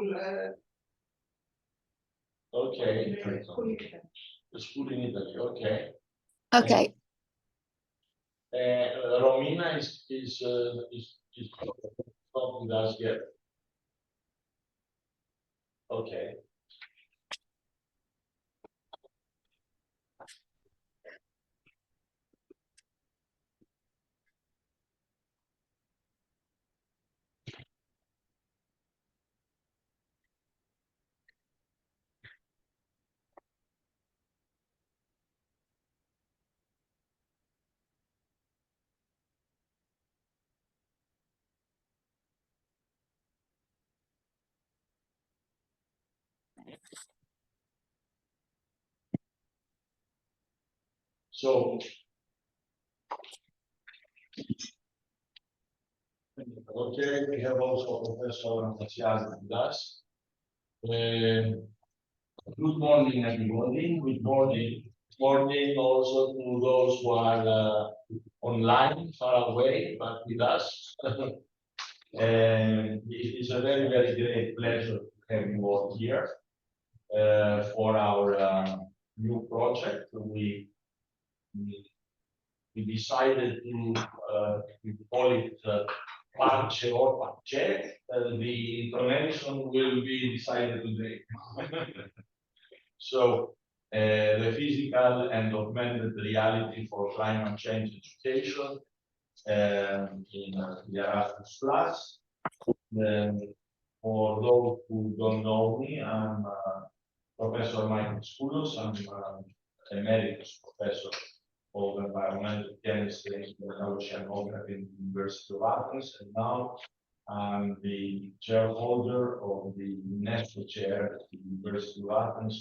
school. Okay. School in Italy. The school in Italy. Okay. Okay. Romina is not with us yet. Okay. So, okay, we have also Professor Anastasiadis with us. Good morning, everybody. Good morning. Morning also to those who are online, far away, but with us. And it is a very, very great pleasure to have you all here for our new project. We decided to call it PARCCE or PARCCE. The intonation will be decided today. So, the physical and augmented reality for climate change education in the Erasmus Plus. For those who don't know me, I'm Professor Michael Skoulos. I'm emeritus professor of environmental chemistry and oceanography in the University of Athens, and now I'm the shareholder of the UNESCO chair at the University of Athens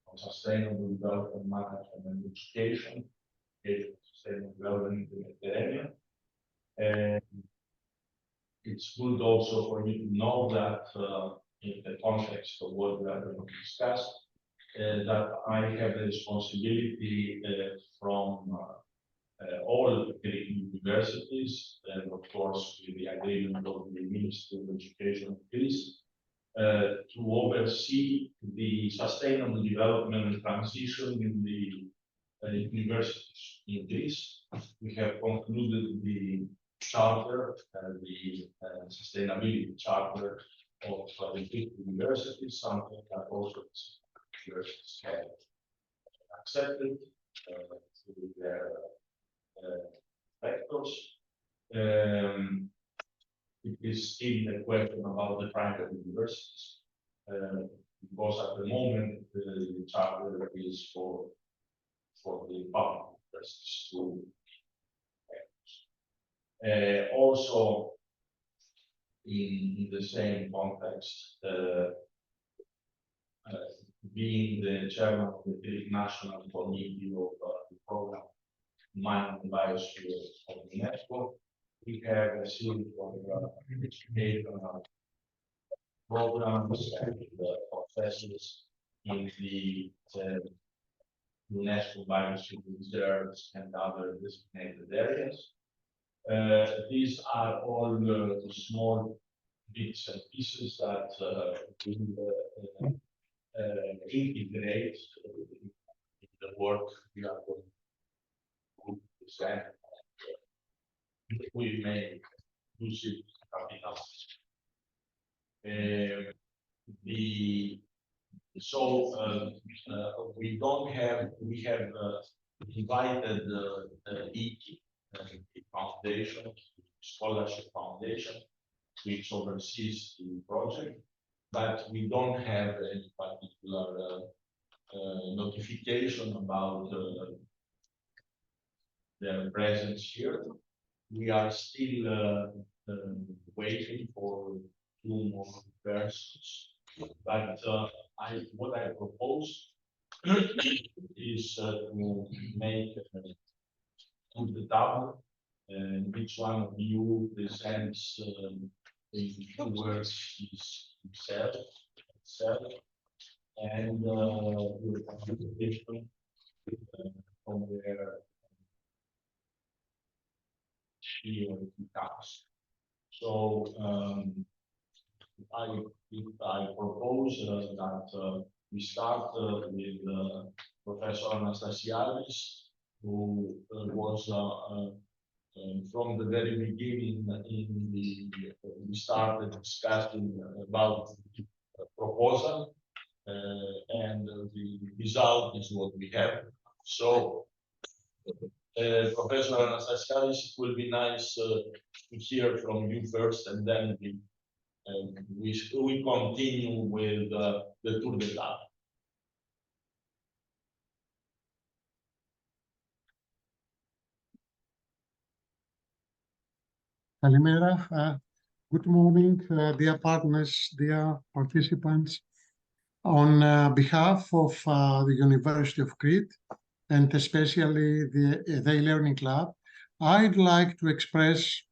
on sustainable development management and education, sustainable development in the Mediterranean. And it's good also for you to know that in the context of what we are going to discuss, that I have the responsibility from all the Greek universities, and of course with the agreement of the Ministry of Education of Greece, to oversee the sustainable development and transition in the universities in Greece. We have concluded the charter, the sustainability charter of the Greek universities, something that also universities have accepted through their rectors. It is still a question about the private universities, because at the moment the charter is for the public universities to also in the same context, being the chairman of the Greek National Committee of the program Mind and Biosphere of UNESCO, we have a series of educational programs and processes in the UNESCO Biosphere reserves and other designated areas. These are all small bits and pieces that will integrate in the work we are going to present. We may use it coming up. We have invited the EKI, the foundation, scholarship foundation, which oversees the project, but we don't have any particular notification about their presence here. We are still waiting for 2 more persons, but what I propose is to make to the table, and each one of you presents in 2 words himself, and your participation from where she or he comes. So I propose that we start with Professor Anastasiadis, who was from the very beginning we started discussing about the proposal, and the result is what we have. So, Professor Anastasiadis, it will be nice to hear from you first, and then we continue with the tour de table. Kalimera. Good morning, dear partners, dear participants. On behalf of the University of Crete, and especially the e-learning lab, I'd like to express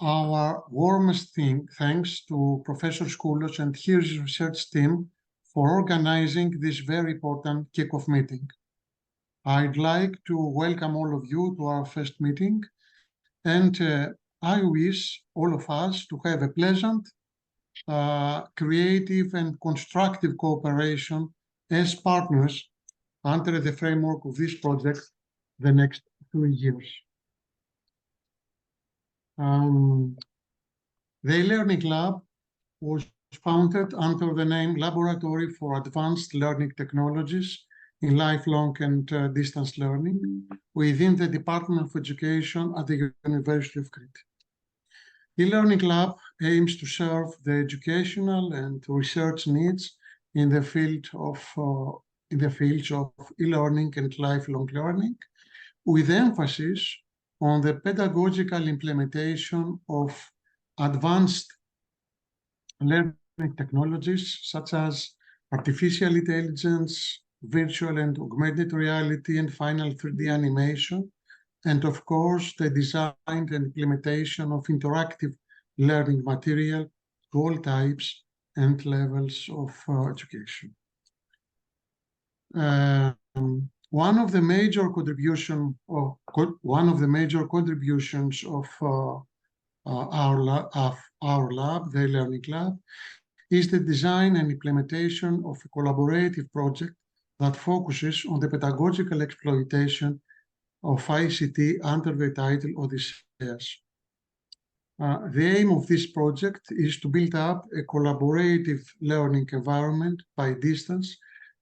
our warmest thanks to Professor Skoulos and his research team for organizing this very important kickoff meeting. I'd like to welcome all of you to our first meeting, and I wish all of us to have a pleasant, creative and constructive cooperation as partners under the framework of this project the next 2 years. The e-learning lab was founded under the name Laboratory for Advanced Learning Technologies in Lifelong and Distance Learning within the Department of Education at the University of Crete. E-learning lab aims to serve the educational and research needs in the fields of e-learning and lifelong learning, with emphasis on the pedagogical implementation of advanced learning technologies such as artificial intelligence, virtual and augmented reality, and final 3D animation, and of course, the design and implementation of interactive learning material to all types and levels of education. One of the major contributions of our lab, the Learning Lab, is the design and implementation of a collaborative project that focuses on the pedagogical exploitation of ICT under the title Odysseus. The aim of this project is to build up a collaborative learning environment by distance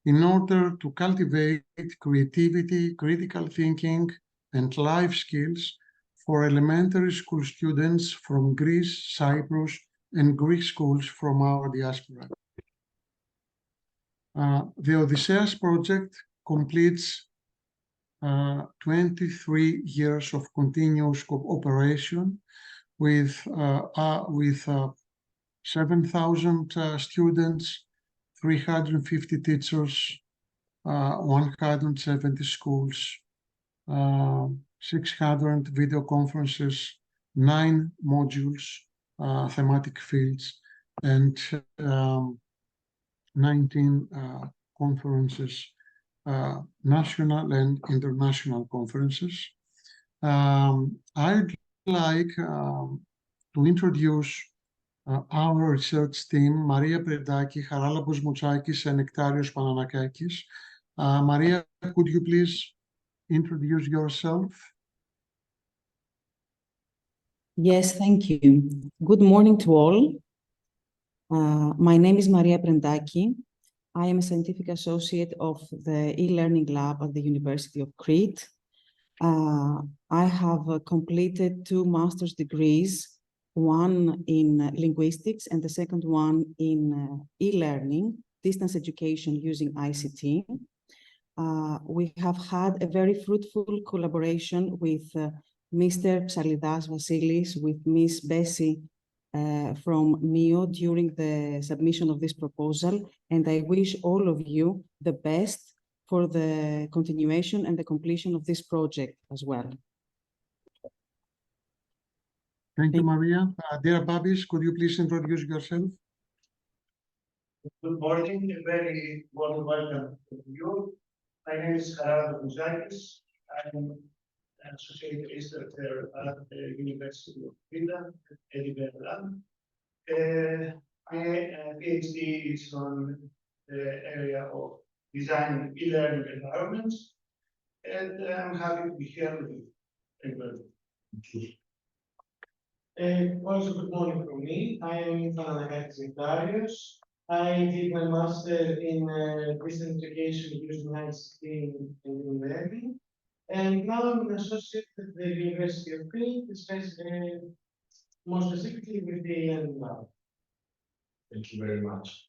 in order to cultivate creativity, critical thinking, and life skills for elementary school students from Greece, Cyprus, and Greek schools from our diaspora. The Odysseus project completes 23 years of continuous cooperation with 7,000 students, 350 teachers, 170 schools, 600 video conferences, 9 modules, thematic fields, and 19 conferences, national and international conferences. I'd like to introduce our research team, Maria Prendaki, Haralambos Moutsakis, and Nektarios Pananakakis. Maria, could you please introduce yourself? Yes, thank you. Good morning to all. My name is Maria Prendaki. I am a scientific associate of the e-learning lab at the University of Crete. I have completed 2 master's degrees, one in linguistics and the second one in e-learning, distance education using ICT. We have had a very fruitful collaboration with Mr. Psalidas Vasilis, with Ms. Bessie from MIO during the submission of this proposal, and I wish all of you the best for the continuation and the completion of this project as well. Thank you, Maria. Dear Babis, could you please introduce yourself? Good morning, a very warm welcome to you. My name is Haralambos Moutsakis. I'm an associate researcher at the University of Crete, Edinburgh. My PhD is on the area of designing e-learning environments, and I'm happy to be here with you. Thank you. Also, good morning from me. I am Panagakis Darius. I did my master in distance education using ICT and learning, and now I'm an associate at the University of Crete, more specifically with the learning lab. Thank you very much.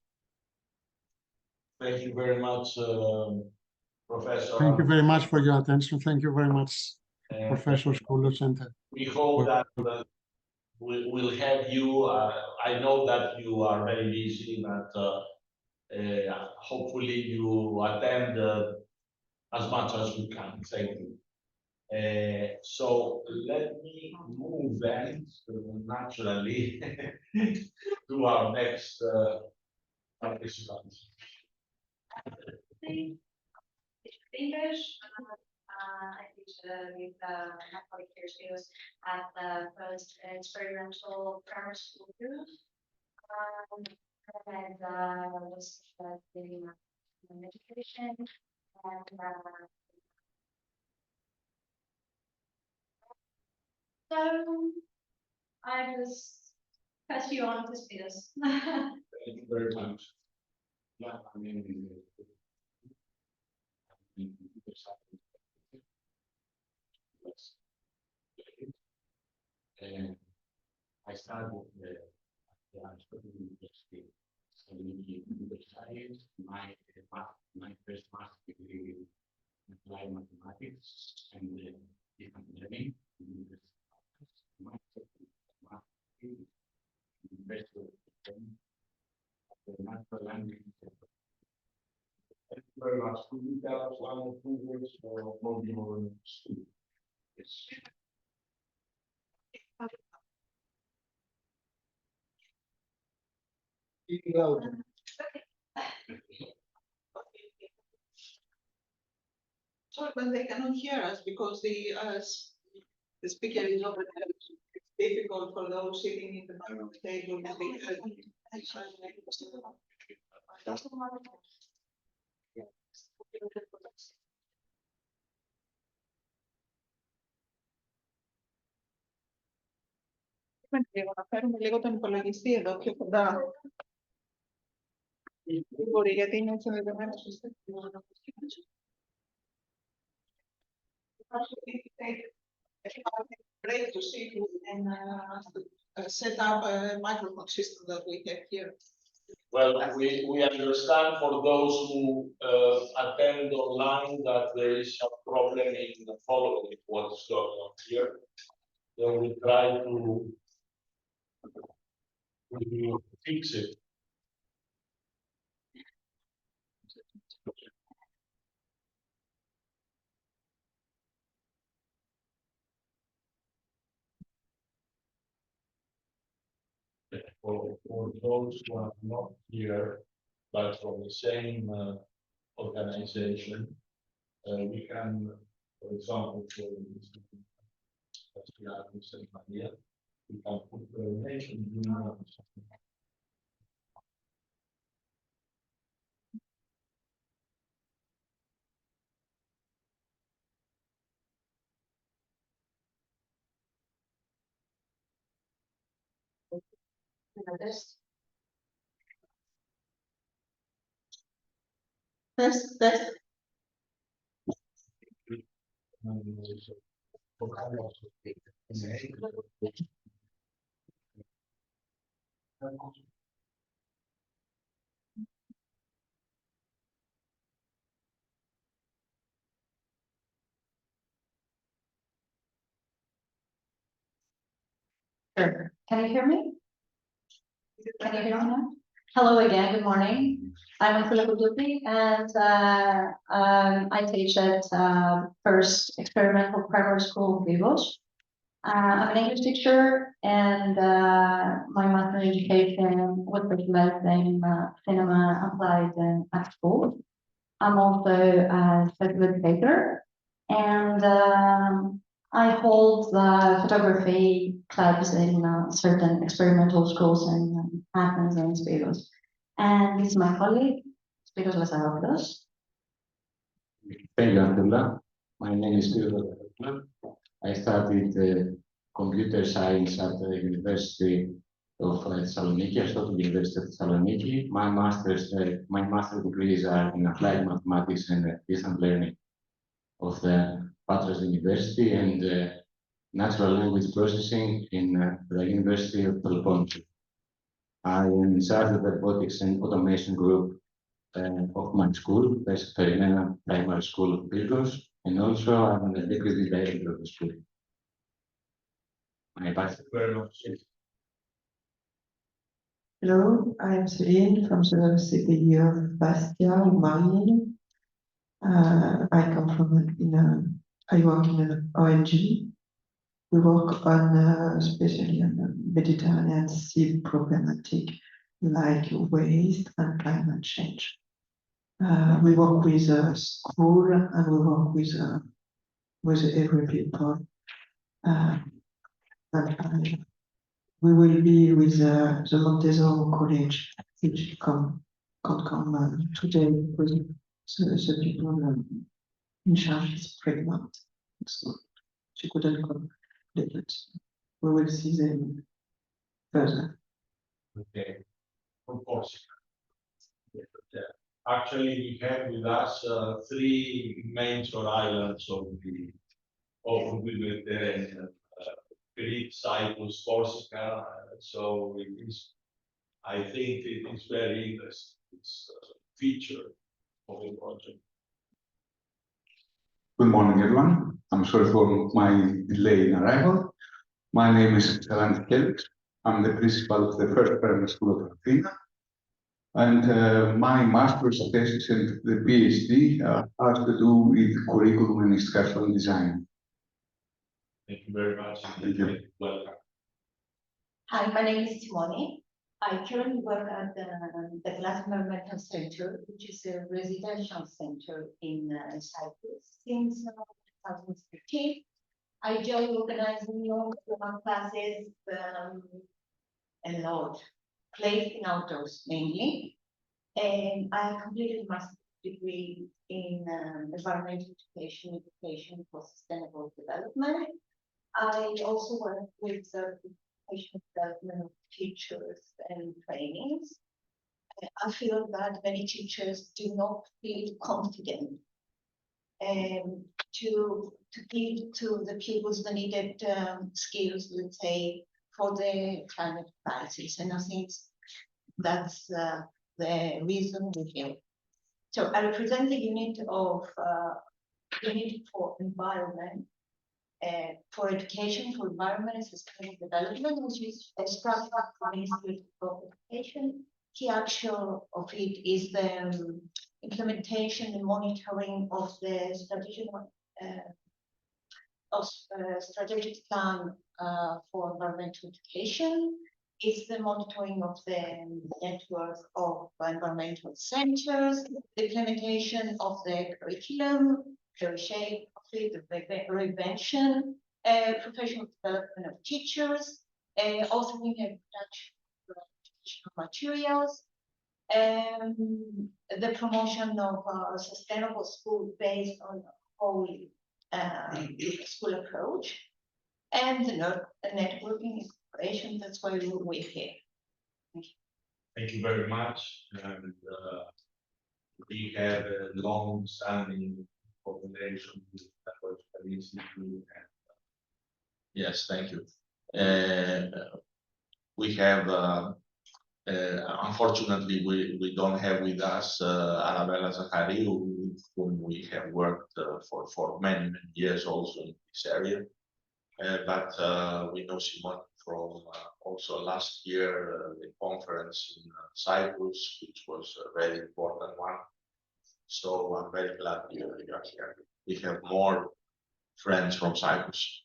Thank you very much, Professor. Thank you very much for your attention. Thank you very much, And Professor Skoulos. And we hope that we'll have you. I know that you are very busy, but hopefully you attend as much as you can. Thank you. So let me move then naturally to our next participant. English. I teach with my colleague here. She was at the first experimental grammar school group. And was studying education and so I just pass you on to Spiros. Thank you very much. Yeah, I mean, and I started with the University studying computer science. My first master's degree in applied mathematics and different learning. My second master's degree in University of the natural language. Thank you very much. Could you tell us one or two words for your school? Yes. Sorry, but they cannot hear us because the speaker is over there. It's difficult for those sitting in the back of the table to be heard. Να φέρουμε λίγο τον υπολογιστή εδώ πιο κοντά. Δεν μπορεί, γιατί είναι συνδεδεμένο στο σύστημα. Break to see and set up a microphone system that we have here. Well, we understand for those who attend online that there is a problem in following what's going on here. So we try to fix it. For those who are not here, but from the same organization, we can, for example, for Maria, we can put the nation Test. Sure. Can you hear me? Can you hear me now? Hello again, good morning. I'm Philippa Lupi, and I teach at First Experimental Primary School, Vivos. I'm an English teacher, and my master in education was specialized in cinema applied and at school. I'm also a special educator, and I hold photography clubs in certain experimental schools in Athens and Spiros. And this is my colleague, Spiros Lazaropoulos. Thank you, Angela. My name is Spiros Lazaropoulos. I studied computer science at the University of Thessaloniki, Aristotle University of Thessaloniki. My master's degrees are in applied mathematics and distance learning of the Patras University and natural language processing in the University of Peloponnesus. I am in charge of the robotics and automation group of my school, the Perimena Primary School of Pyrgos, and also I'm the deputy director of the school. My pastor. Very much. Hello, I am Celine from the University of Bastia in Marine. I come from I work in an ONG. We work on especially on Mediterranean Sea problematic like waste and climate change. We work with school and we work with every people. We will be with the Montesoro College, which can't come today because the people in charge is pregnant, so she couldn't come. But we will see them further. Okay, of course. Actually, we have with us three major islands of the Mediterranean: Crete, Cyprus, Corsica. So it is, I think it is very interesting. It's a feature of the project. Good morning, everyone. I'm sorry for my delay in arrival. My name is Sarantis Kelix. I'm the principal of the first primary school of Athena. And my master's thesis and the PhD has to do with curriculum and instructional design. Thank you very much. Thank you. Welcome. Hi, my name is Timoni. I currently work at the Glass Environmental Center, which is a residential center in Cyprus since 2013. I joined organizing long-term classes a lot, placed in outdoors mainly. And I completed a master's degree in environmental education for sustainable development. I also work with education development of teachers and trainings. I feel that many teachers do not feel confident to give to the pupils the needed skills, let's say, for the climate crisis. And I think that's the reason we're here. So I represent the unit for environment, for education, for environment and sustainable development, which is a structure for Ministry of Education. Key action of it is the implementation and monitoring of the strategic plan for environmental education. It's the monitoring of the network of environmental centers, the implementation of the curriculum, the reshape of it, the reinvention, professional development of teachers, authoring and production of educational materials, the promotion of a sustainable school based on a whole school approach, and the networking inspiration. That's why we're here. Thank you. Thank you very much. And we have a long-standing cooperation with the Institute. And, yes, thank you. We have, unfortunately, we don't have with us Arabella Zachariou, with whom we have worked for many years also in this area. But we know Simone from also last year, the conference in Cyprus, which was a very important one. So I'm very glad you are here. We have more friends from Cyprus.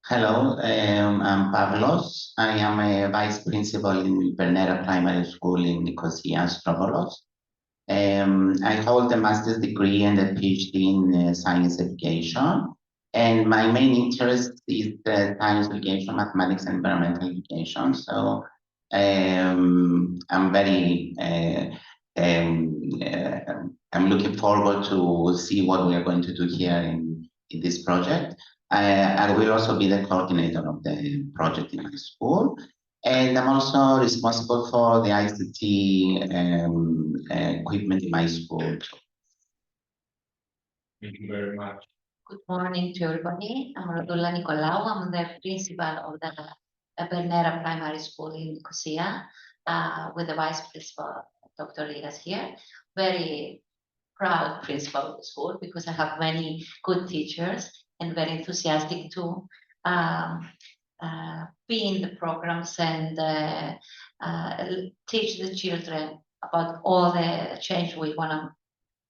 Hello, I'm Pavlos. I am a vice principal in Bernera Primary School in Nicosia, Strovolos. I hold a master's degree and a PhD in science education. And my main interest is science education, mathematics, and environmental education. So I'm very I'm looking forward to see what we are going to do here in this project. I will also be the coordinator of the project in my school. And I'm also responsible for the ICT equipment in my school. Thank you very much. Good morning to everybody. I'm Rodula Nicolaou. I'm the principal of the Bernera Primary School in Nicosia, with the vice principal, Dr. Liras here. Very proud principal of the school because I have many good teachers and very enthusiastic to be in the programs and teach the children about all the change we want to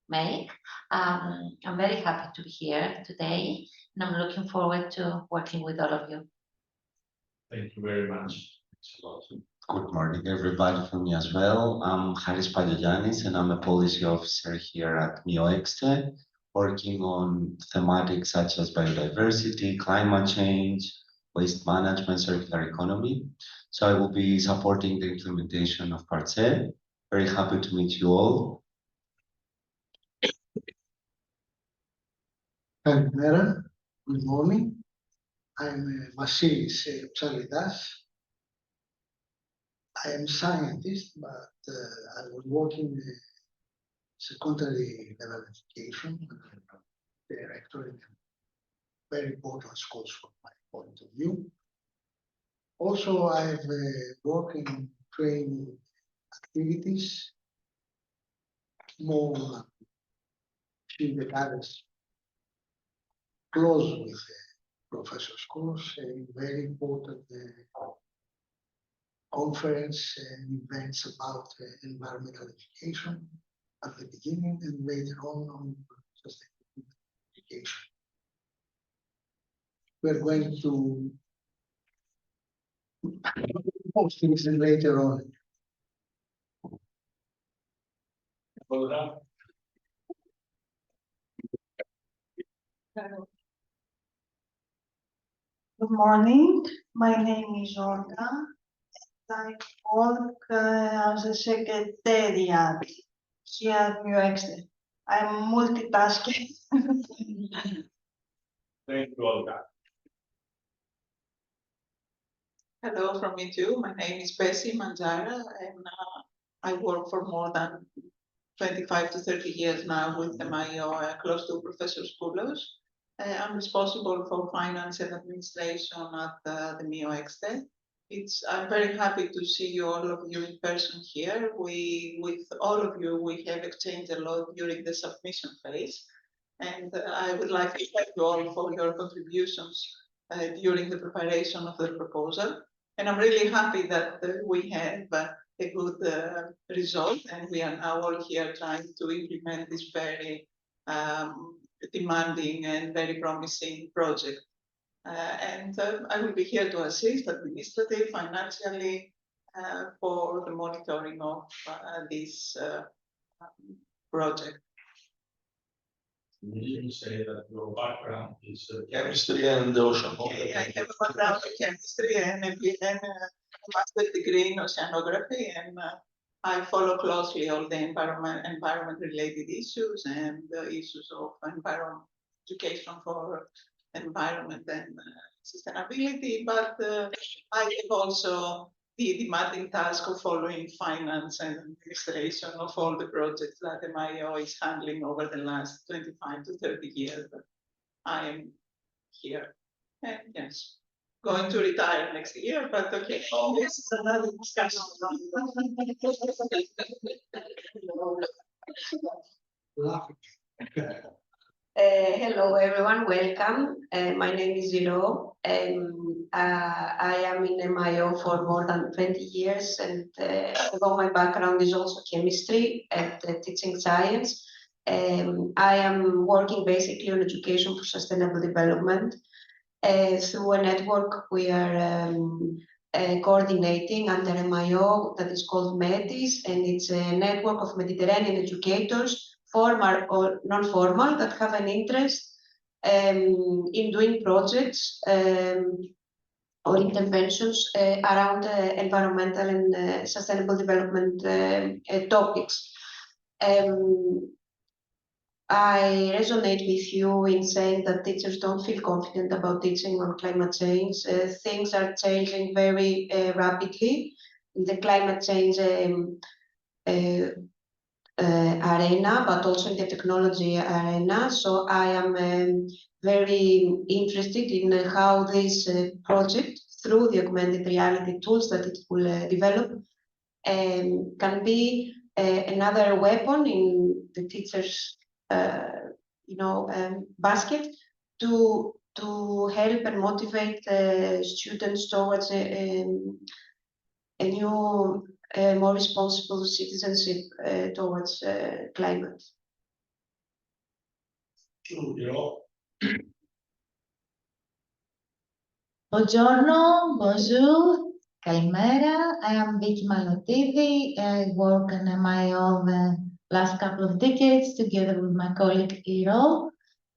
make. I'm very happy to be here today, and I'm looking forward to working with all of you. Thank you very much. Thanks a lot. Good morning, everybody, from me as well. I'm Haris Pagianis, and I'm a policy officer here at MIOEXTE, working on thematics such as biodiversity, climate change, waste management, circular economy. So I will be supporting the implementation of PARCCE. Very happy to meet you all. Καλημέρα, good morning. I'm Vasilis Psalidas. I am a scientist, but I was working in secondary level education, director in very important schools from my point of view. Also, I've worked in training activities, more few decades close with professor's course, a very important conference and events about environmental education at the beginning and later on sustainable education. We're going to post things later on. Good morning. My name is Olga. I work as a secretariat here at MIOEXTE. I'm multitasking. Thank you, Olga. Hello from me too. My name is Bessie Manjara, and I work for more than 25 to 30 years now with MIO, close to Professor Skoulos. I'm responsible for finance and administration at the MIOEXTE. I'm very happy to see all of you in person here. With all of you, we have exchanged a lot during the submission phase. And I would like to thank you all for your contributions during the preparation of the proposal. And I'm really happy that we have a good result, and we are now all here trying to implement this very demanding and very promising project. And I will be here to assist administratively, financially, for the monitoring of this project. You say that your background is Chemistry and oceanography. I have a background in chemistry and a master's degree in oceanography, and I follow closely all the environment-related issues and the issues of education for environment and sustainability. But I have also the demanding task of following finance and administration of all the projects that MIO is handling over the last 25 to 30 years. But I am here, and yes, going to retire next year, but okay. Oh, this is another discussion. Hello, everyone. Welcome. My name is Zilo. I am in MIO for more than 20 years, and although my background is also chemistry and teaching science, I am working basically on education for sustainable development. Through a network we are coordinating under MIO that is called MEDIS, and it's a network of Mediterranean educators, formal or non-formal, that have an interest in doing projects or interventions around environmental and sustainable development topics. I resonate with you in saying that teachers don't feel confident about teaching on climate change. Things are changing very rapidly in the climate change arena, but also in the technology arena. So I am very interested in how this project, through the augmented reality tools that it will develop, can be another weapon in the teachers' basket to help and motivate students towards a new, more responsible citizenship towards climate. Buongiorno, bonjour, Kalimera. I am Vicky Malotidi. I work in MIO the last couple of decades together with my colleague Iro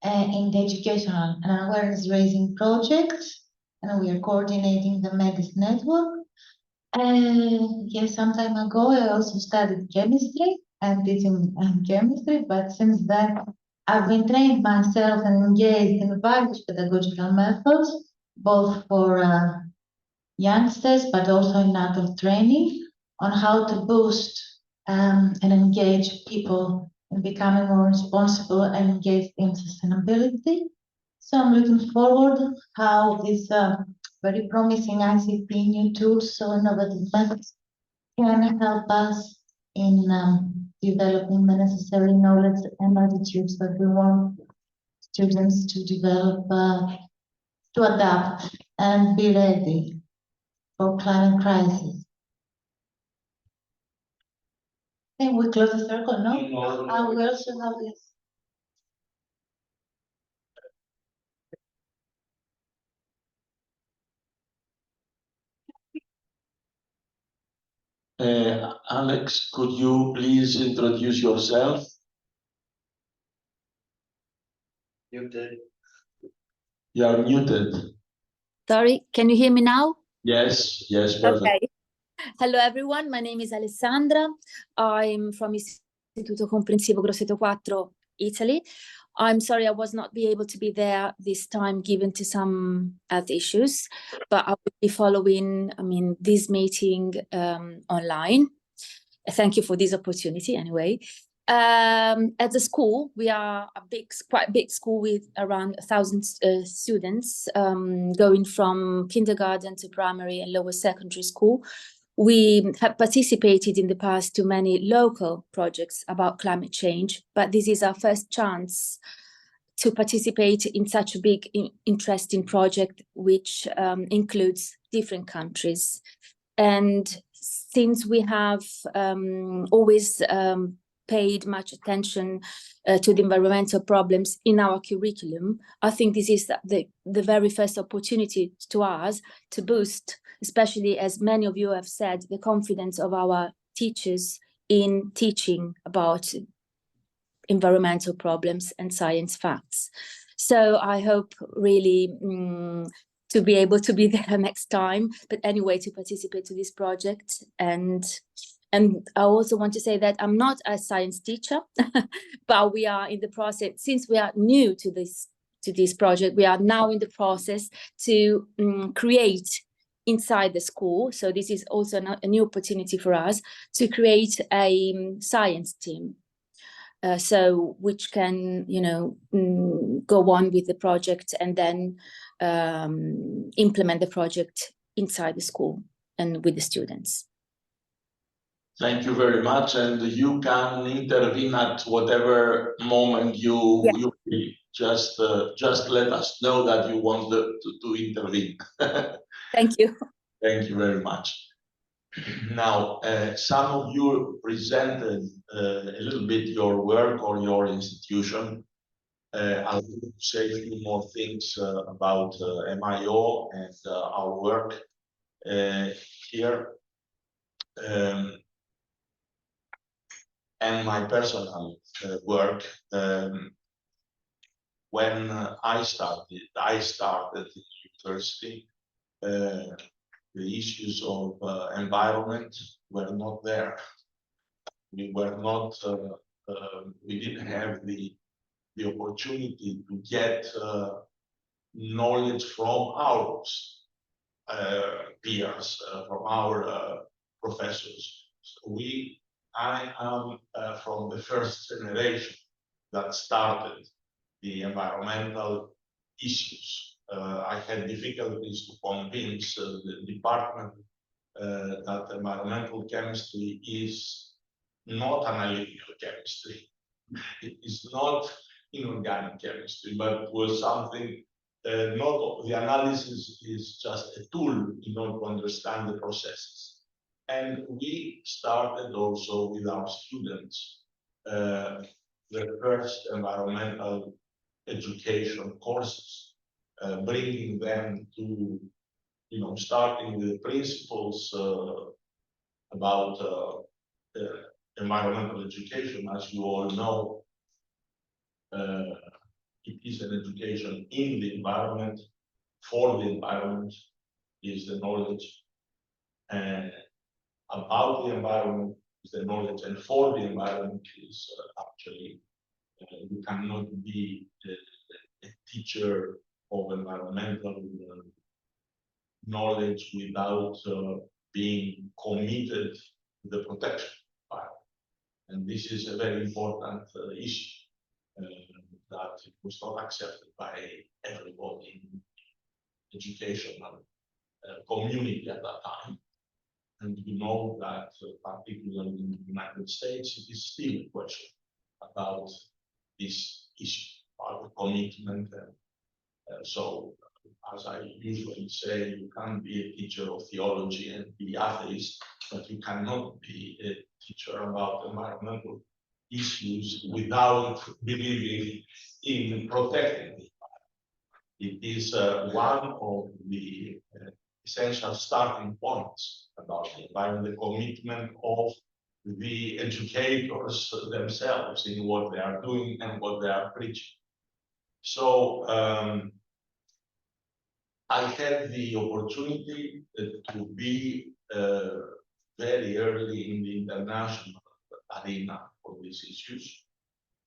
in the educational and awareness raising projects, and we are coordinating the MEDIS network. Yes, some time ago I also studied chemistry and teaching chemistry, but since then I've been trained myself and engaged in various pedagogical methods, both for youngsters, but also in adult training on how to boost and engage people in becoming more responsible and engaged in sustainability. So I'm looking forward how these very promising ICT new tools, so innovative methods, can help us in developing the necessary knowledge and attitudes that we want students to develop, to adapt and be ready for climate crisis. I think we close the circle, no? We also have this. Alex, could you please introduce yourself? Muted. You are muted. Sorry, can you hear me now? Yes, yes, perfect. Okay. Hello everyone, my name is Alessandra. I'm from Istituto Comprensivo Grosseto 4, Italy. I'm sorry I was not able to be there this time given to some health issues, but I will be following, this meeting online. Thank you for this opportunity anyway. At the school, we are a quite big school with around 1,000 students going from kindergarten to primary and lower secondary school. We have participated in the past to many local projects about climate change, but this is our first chance to participate in such a big, interesting project, which includes different countries. And since we have always paid much attention to the environmental problems in our curriculum, I think this is the very first opportunity to us to boost, especially as many of you have said, the confidence of our teachers in teaching about environmental problems and science facts. So I hope really to be able to be there next time, but anyway, to participate to this project. And I also want to say that I'm not a science teacher, but we are in the process, since we are new to this project, we are now in the process to create inside the school. So this is also a new opportunity for us to create a science team. So which can, go on with the project and then implement the project inside the school and with the students. Thank you very much, and you can intervene at whatever moment you feel. Just let us know that you want to intervene. Thank you. Thank you very much. Now, some of you presented a little bit your work or your institution. I'll say a few more things about MIO and our work here. And my personal work. when I started in university, the issues of environment were not there. We were not, we didn't have the opportunity to get knowledge from our peers, from our professors. So I am from the first generation that started the environmental issues. I had difficulties to convince the department that environmental chemistry is not analytical chemistry. It is not inorganic chemistry, but was something, not the analysis is just a tool in order to understand the processes. And we started also with our students the first environmental education courses, bringing them to, starting with the principles about environmental education. As you all know, it is an education in the environment, for the environment, is the knowledge, and about the environment is the knowledge, and for the environment is actually, you cannot be a teacher of environmental knowledge without being committed to the protection of the environment. And this is a very important issue that it was not accepted by everybody in educational community at that time. And you know that, particularly in the United States, it is still a question about this issue, about the commitment. So, as I usually say, you can't be a teacher of theology and be atheist, but you cannot be a teacher about environmental issues without believing in protecting the environment. It is one of the essential starting points about the environment, the commitment of the educators themselves in what they are doing and what they are preaching. So I had the opportunity to be very early in the international arena for these issues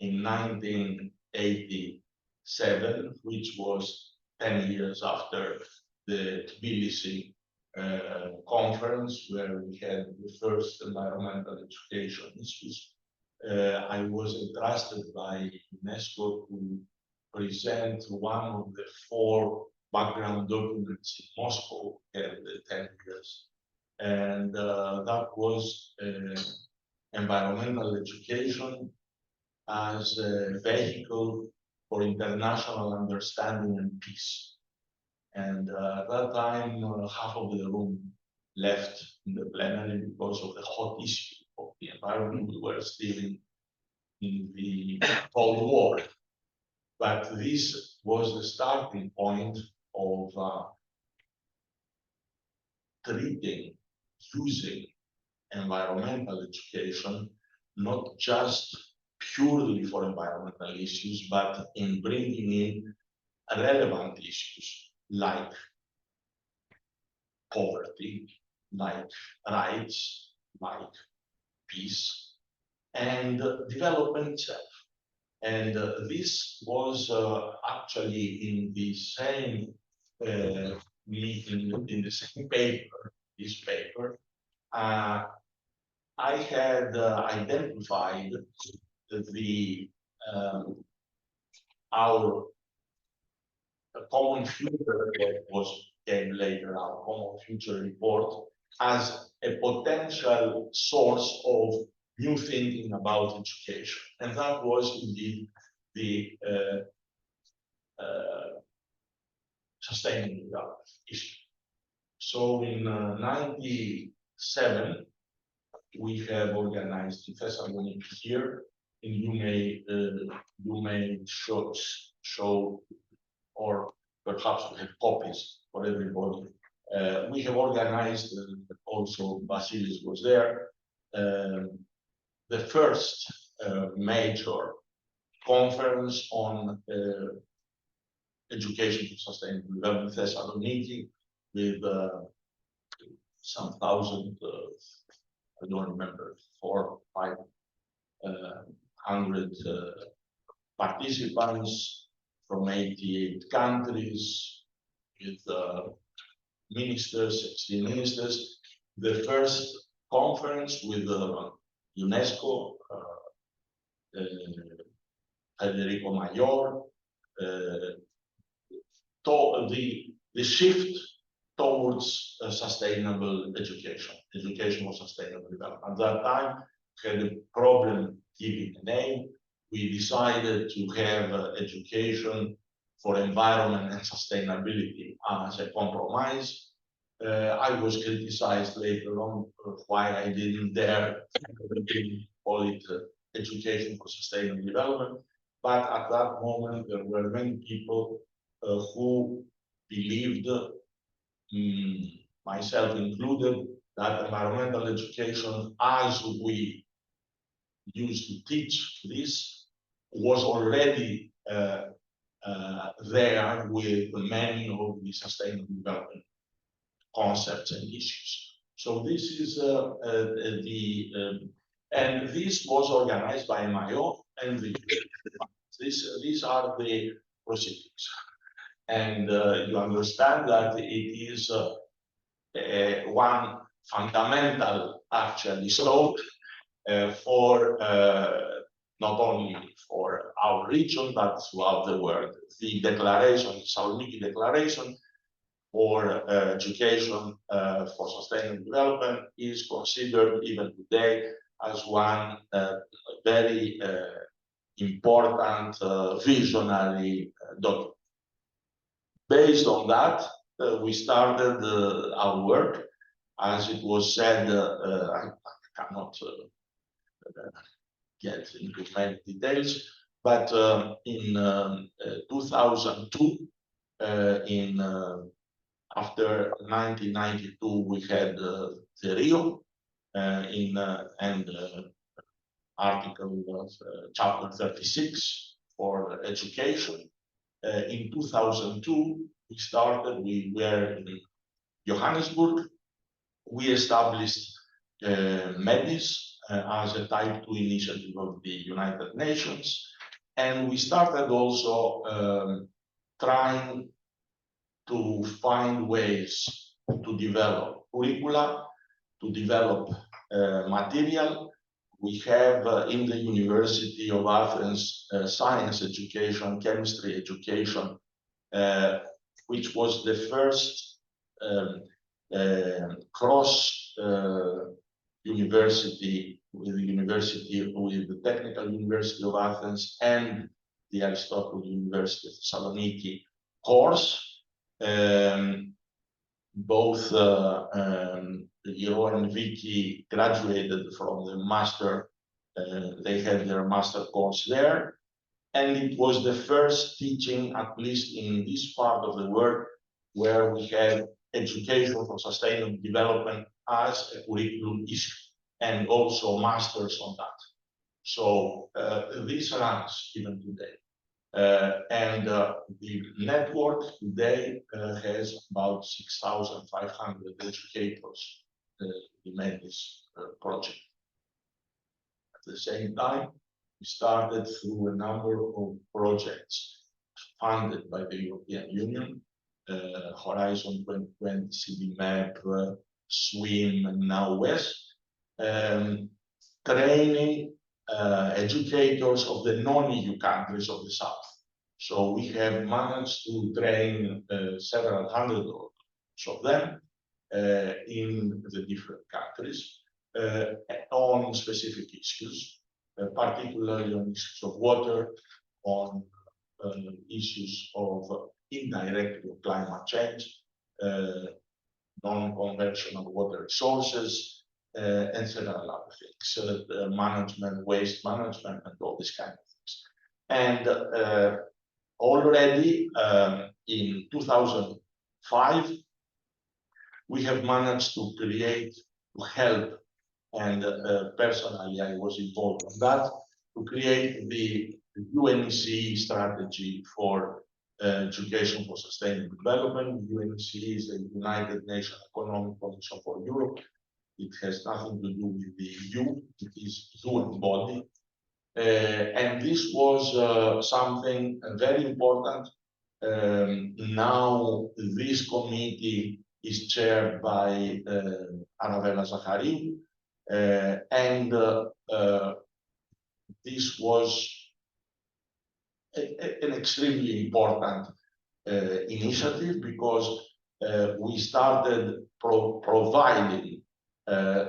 in 1987, which was 10 years after the Tbilisi conference, where we had the first environmental education issues. I was entrusted by UNESCO to present one of the 4 background documents in Moscow at the 10 years. And that was environmental education as a vehicle for international understanding and peace. And at that time, half of the room left in the plenary because of the hot issue of the environment. We were still in the Cold War. But this was the starting point of treating, using environmental education, not just purely for environmental issues, but in bringing in relevant issues like poverty, like rights, like peace, and development itself. And this was actually in the same meeting, in the same paper, this paper, I had identified the our common future that came later, our common future report, as a potential source of new thinking about education. And that was indeed the sustainable development issue. So in 97, we have organized in Thessaloniki here, and you may show or perhaps we have copies for everybody. We have organized, also Vasilis was there, the first major conference on education for sustainable development in Thessaloniki with some thousand, I don't remember, 400 participants from 88 countries with ministers, 16 ministers. The first conference with UNESCO, Federico Mayor, the shift towards sustainable education for sustainable development. At that time, we had a problem giving a name. We decided to have education for environment and sustainability as a compromise. I was criticized later on why I didn't dare call it education for sustainable development. But at that moment, there were many people who believed, myself included, that environmental education, as we used to teach this, was already there with many of the sustainable development concepts and issues. So this is and this was organized by MIO, and these are the proceedings. And you understand that it is one fundamental, actually, stone for not only for our region, but throughout the world. The declaration, Saloniki Declaration for education for sustainable development is considered even today as one very important visionary document. Based on that, we started our work. As it was said, I cannot get into many details, but in 2002, after 1992, we had the Rio and article chapter 36 for education. In 2002, we were in Johannesburg. We established MEDIS as a type 2 initiative of the United Nations. And we started also trying to find ways to develop curricula, to develop material. We have in the University of Athens science education, chemistry education, which was the first cross university with the Technical University of Athens and the Aristotle University of Thessaloniki course. Both Giro and Vicky graduated from the master, they had their master course there. And it was the first teaching, at least in this part of the world, where we had education for sustainable development as a curriculum issue, and also masters on that. So this runs even today. And the network today has about 6,500 educators who made this project. At the same time, we started through a number of projects funded by the European Union, Horizon 2020, CDMAP, SWIM, and now WES, training educators of the non-EU countries of the South. So we have managed to train several hundred of them in the different countries on specific issues, particularly on issues of water, on issues of indirectly of climate change, non-conventional water resources, and several other things, management, waste management, and all these kind of things. And already in 2005, we have managed to create, to help, and personally I was involved in that, to create the UNECE strategy for education for sustainable development. UNEC is the United Nations Economic Commission for Europe. It has nothing to do with the EU. It is UN body. And this was something very important. Now this committee is chaired by Arabella Zacharie, and this was an extremely important initiative because we started providing a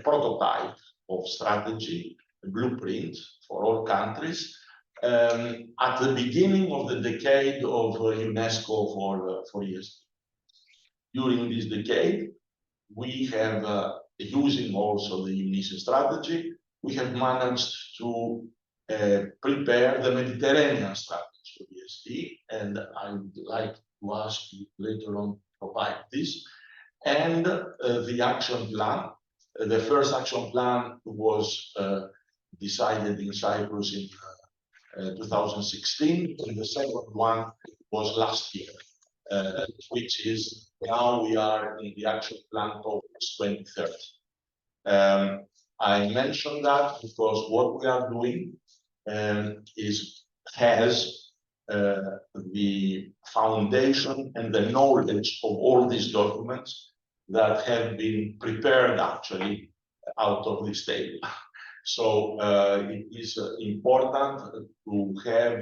prototype of strategy, a blueprint for all countries at the beginning of the decade of UNESCO for ESG. During this decade, we have, using also the UNICEF strategy, we have managed to prepare the Mediterranean strategy of ESG, and I would like to ask you later on to provide this. And the action plan, the first action plan was decided in Cyprus in 2016, and the second one was last year, which is now we are in the action plan towards 2030. I mentioned that because what we are doing has the foundation and the knowledge of all these documents that have been prepared actually out of this table. So it is important to have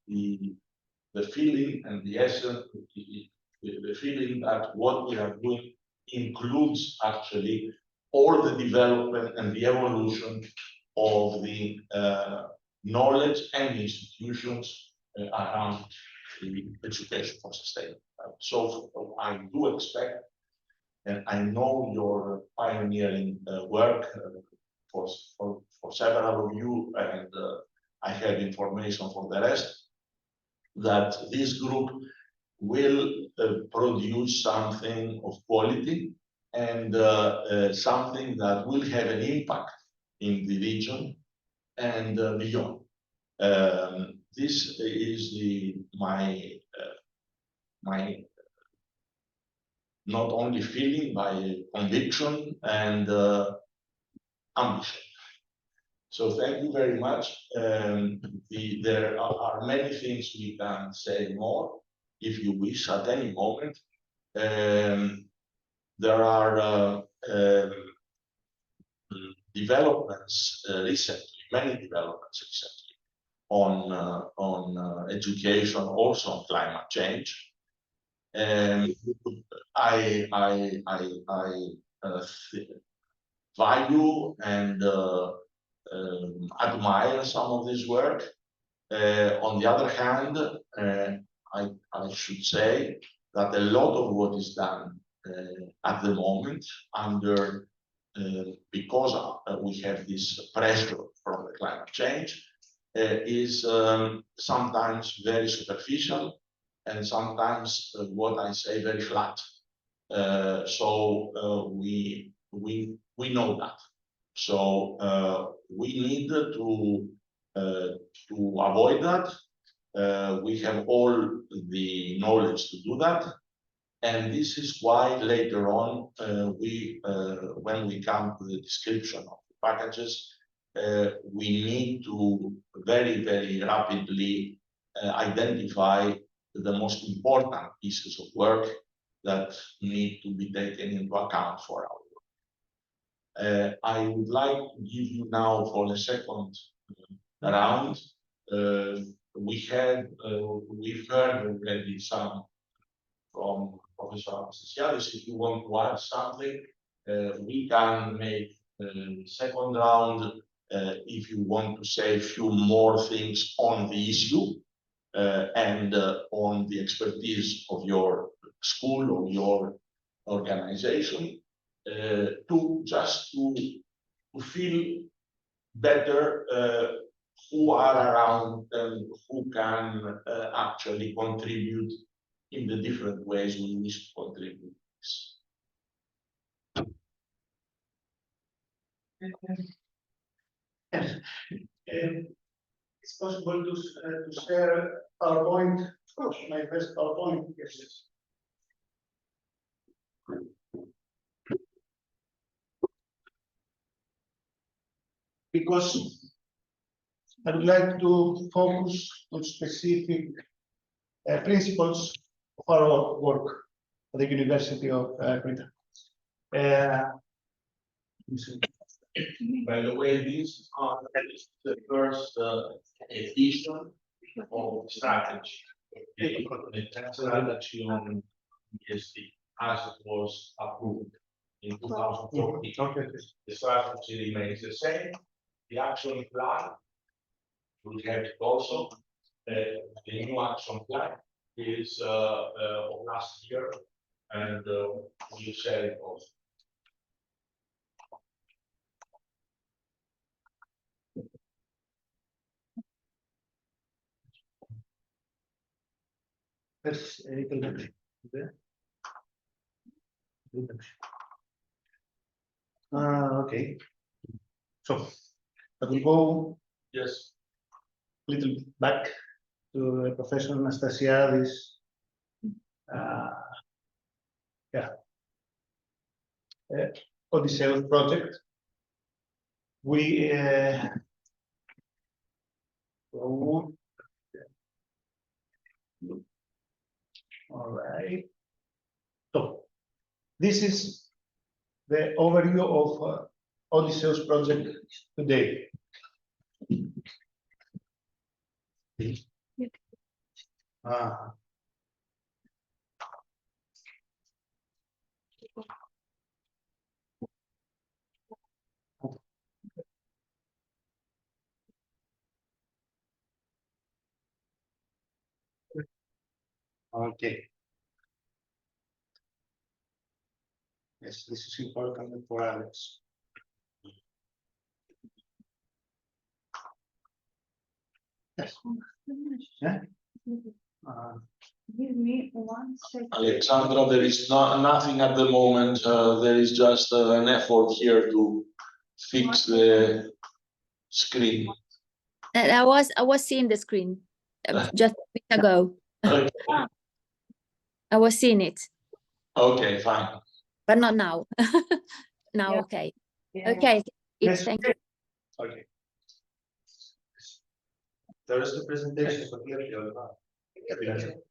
the feeling and the essence, the feeling that what we are doing includes actually all the development and the evolution of the knowledge and institutions around the education for sustainable development. So I do expect, and I know your pioneering work for several of you, and I have information for the rest, that this group will produce something of quality and something that will have an impact in the region and beyond. This is my not only feeling, my conviction and ambition. So thank you very much. There are many things we can say more if you wish at any moment. There are developments recently, many developments recently on education, also on climate change. I value and admire some of this work. On the other hand, I should say that a lot of what is done at the moment under because we have this pressure from the climate change is sometimes very superficial and sometimes what I say very flat. So we know that. So we need to avoid that. We have all the knowledge to do that. And this is why later on, when we come to the description of the packages, we need to very, very rapidly identify the most important pieces of work that need to be taken into account for our work. I would like to give you now for the second round. We've heard already some from Professor Anastasiadis. If you want to add something, we can make the second round if you want to say a few more things on the issue and on the expertise of your school or your organization, to feel better who are around and who can actually contribute in the different ways we wish to contribute. it's possible to share PowerPoint. Of course, my first PowerPoint. Yes. Because I would like to focus on specific principles of our work at the University of Crete. By the way, this is the first edition of strategy. The strategy on ESD as it was approved in 2014. Okay. The strategy remains the same. The action plan will have it also. The new action plan is of last year, and we'll share it also. There's a little bit there. Okay. So I will go Yes. a little back to Professor Anastasiadis. Odysseus project. We all right. So this is the overview of Odysseus project today. Okay. Yes, this is important for Alex. Yes. Yeah? Give me 1 second. Alexandra, there is nothing at the moment. There is just an effort here to fix the screen. And I was seeing the screen just a bit ago. Okay. I was seeing it, Okay, fine. but not now. Now, Yeah. okay. Yeah. Okay, Yes. thank you. Okay. There is the presentation for the presentation.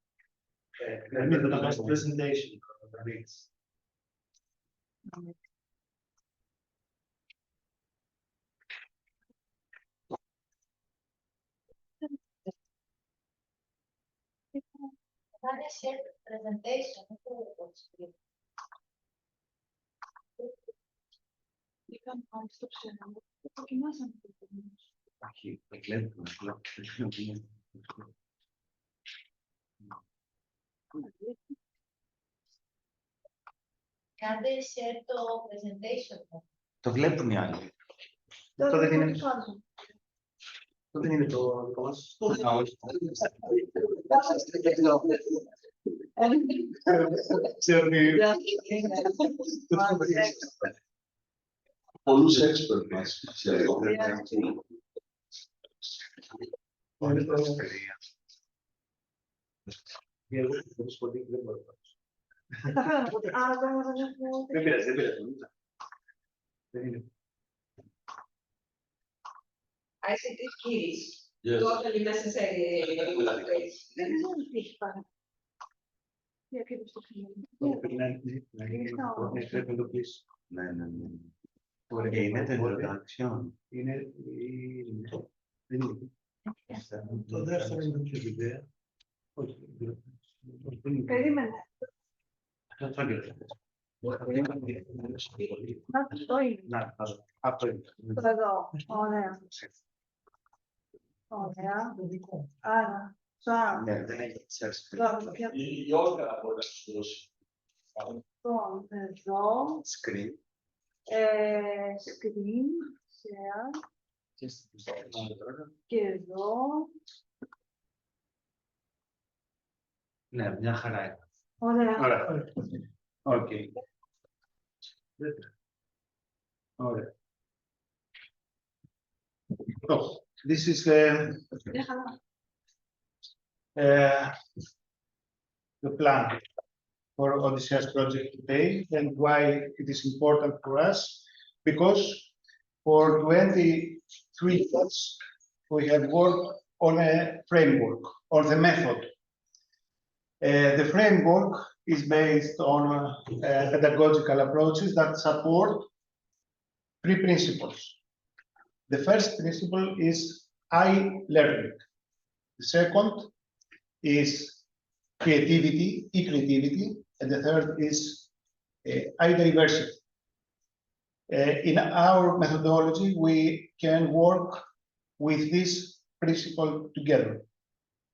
Can I share presentation? You can stop sharing. Aquí, Can they share the presentation? Το βλέπουν οι άλλοι. Αυτό δεν είναι. Το δεν είναι το δικό μας. Πολλούς expert μας. Δεν πειράζει, δεν πειράζει. I said it is Yes. totally necessary. Δεν είναι ότι έχει πάρα. Τι ακριβώς το Πρέπει να το κλείσει. Ναι. Είναι το introduction. Είναι. Το δεύτερο είναι πιο ιδέα. Όχι. Περίμενε. Αυτό είναι. Αυτό είναι. Το εδώ. Ωραία. Ωραία. Άρα. Ναι, δεν έχει ξέρεις. Η Όλγα μπορεί να σου δώσει. Λοιπόν, εδώ. Screen. Screen. Share. Και εδώ. Ναι, μια χαρά είναι. Ωραία. Οκ. Ωραία. So this is the plan for Odysseus project today and why it is important for us, because for 23 years we have worked on a framework, or the method. The framework is based on pedagogical approaches that support three principles. The first principle is I-learning. The second is creativity, e-creativity, and the third is I-diversity. In our methodology, we can work with this principle together.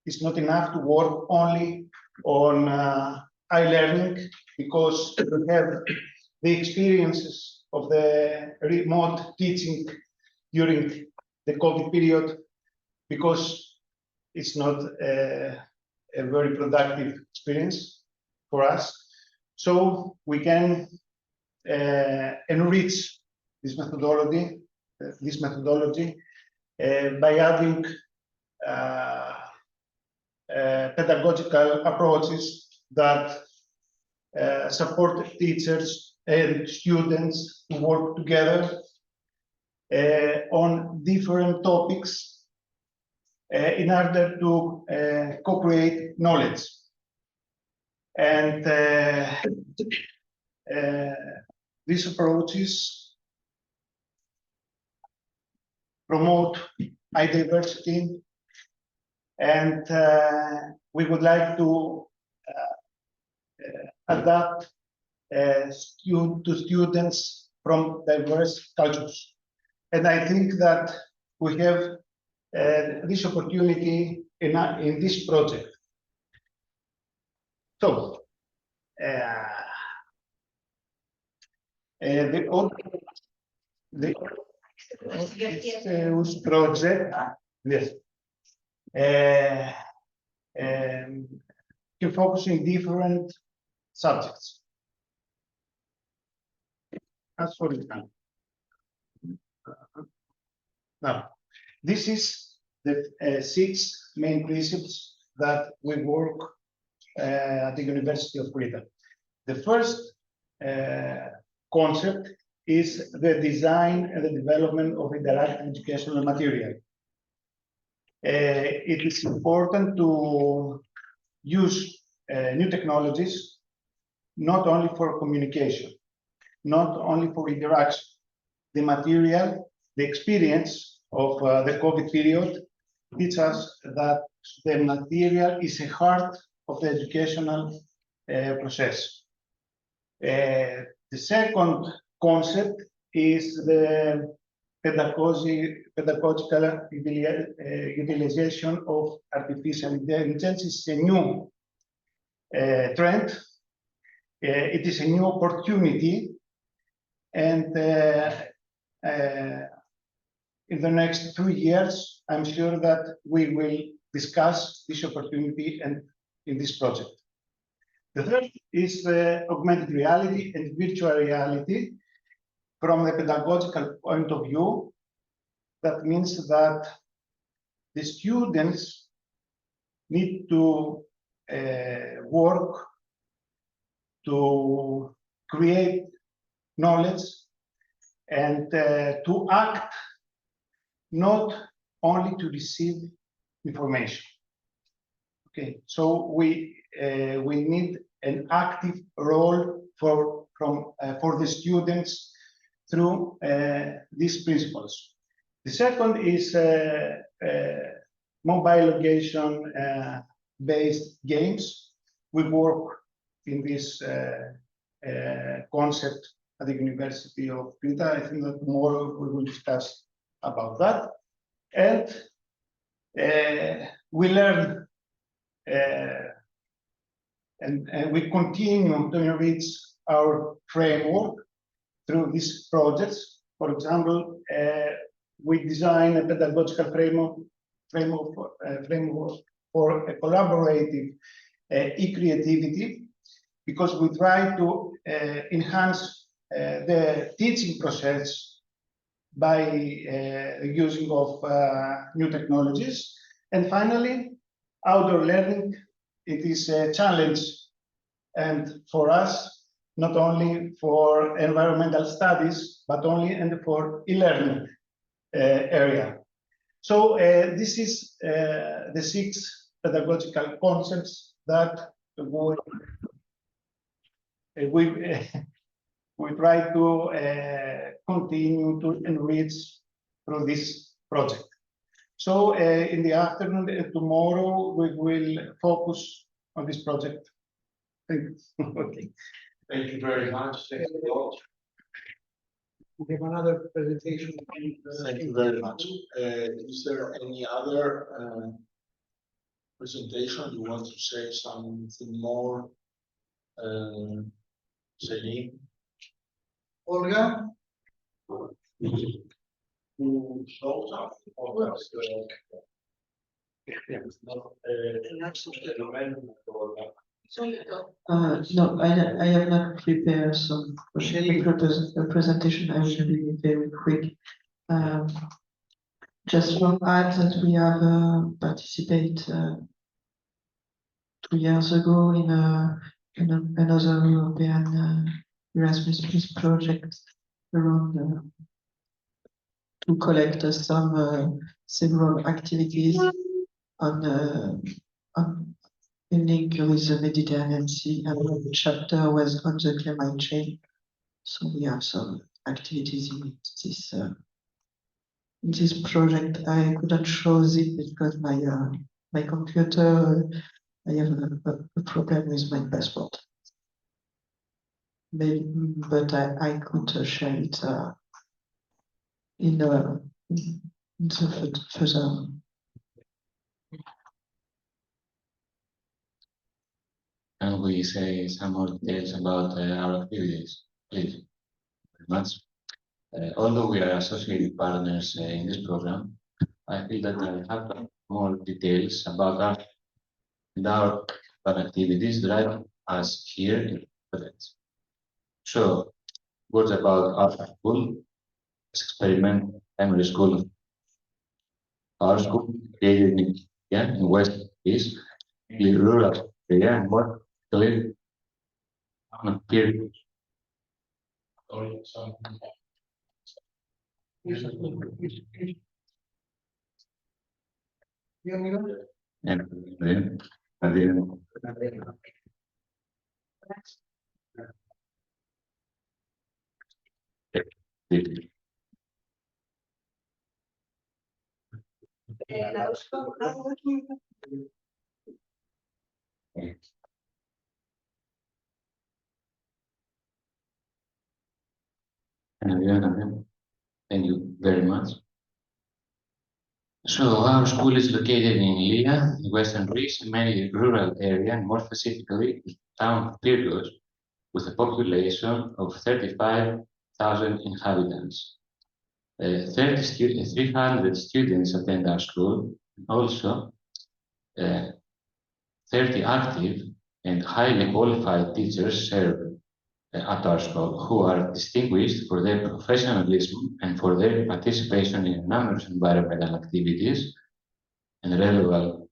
It's not enough to work only on I-learning, because we have the experiences of the remote teaching during the COVID period, because it's not a very productive experience for us. So we can enrich this methodology by adding pedagogical approaches that support teachers and students to work together on different topics in order to co-create knowledge. And these approaches promote I-diversity, and we would like to adapt to students from diverse cultures. And I think that we have this opportunity in this project. So, the project, yes, can focus in different subjects. As for example, now, this is the 6 main principles that we work at the University of Crete. The first concept is the design and the development of interactive educational material. It is important to use new technologies, not only for communication, not only for interaction. The material, the experience of the COVID period teaches us that the material is the heart of the educational process. The second concept is the pedagogical utilization of artificial intelligence. It's a new trend. It is a new opportunity, and in the next 2 years, I'm sure that we will discuss this opportunity and in this project. The third is the augmented reality and virtual reality from the pedagogical point of view. That means that the students need to work to create knowledge and to act, not only to receive information. Okay, so we need an active role for the students through these principles. The second is mobile location based games. We work in this concept at the University of Crete. I think that tomorrow we will discuss about that. And we learn and we continue to enrich our framework through these projects. For example, we design a pedagogical framework for a collaborative e-creativity, because we try to enhance the teaching process by using of new technologies. And finally, outdoor learning, it is a challenge, and for us, not only for environmental studies, but only and for e-learning area. So this is the 6 pedagogical concepts that we try to continue to enrich through this project. So in the afternoon, tomorrow, we will focus on this project. Thank you. Okay. Thank you very much. Thank you all. We have another presentation. Thank you very much. Is there any other presentation you want to say something more? Celine? Olga? To show something or just No, I have not prepared some presentation. I will be very quick. Just to add that we have participated 2 years ago in another European Erasmus Plus project around to collect several activities on in link with the Mediterranean Sea, and the chapter was on the climate change. So we have some activities in this project. I couldn't show it because my computer, I have a problem with my passport. Maybe, but I could share it in the further. Can we say some more details about our activities, please? Very much. Although we are associated partners in this program, I feel that I have more details about us and our activities drive us here in the project. So, words about our school, experiment primary school. Our school created in West East, in rural area, and more clear period. And then thank you very much. So our school is located in Lia, in Western Greece, a mainly rural area, and more specifically, the town of Pyrgos, with a population of 35,000 inhabitants. 300 students attend our school, and also 30 active and highly qualified teachers serve at our school, who are distinguished for their professionalism and for their participation in numerous environmental activities and relevant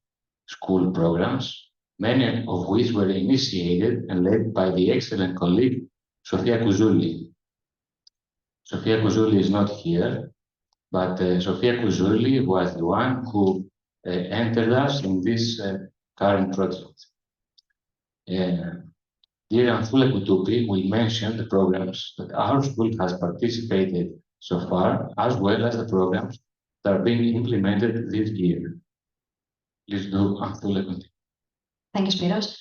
school programs, many of which were initiated and led by the excellent colleague Sofia Kouzouli. Sofia Kouzouli is not here, but Sofia Kouzouli was the one who entered us in this current project. Dear Anthula Koutupi, we mentioned the programs that our school has participated so far, as well as the programs that are being implemented this year. Please do, Anthula Koutupi. Thank you, Spiros.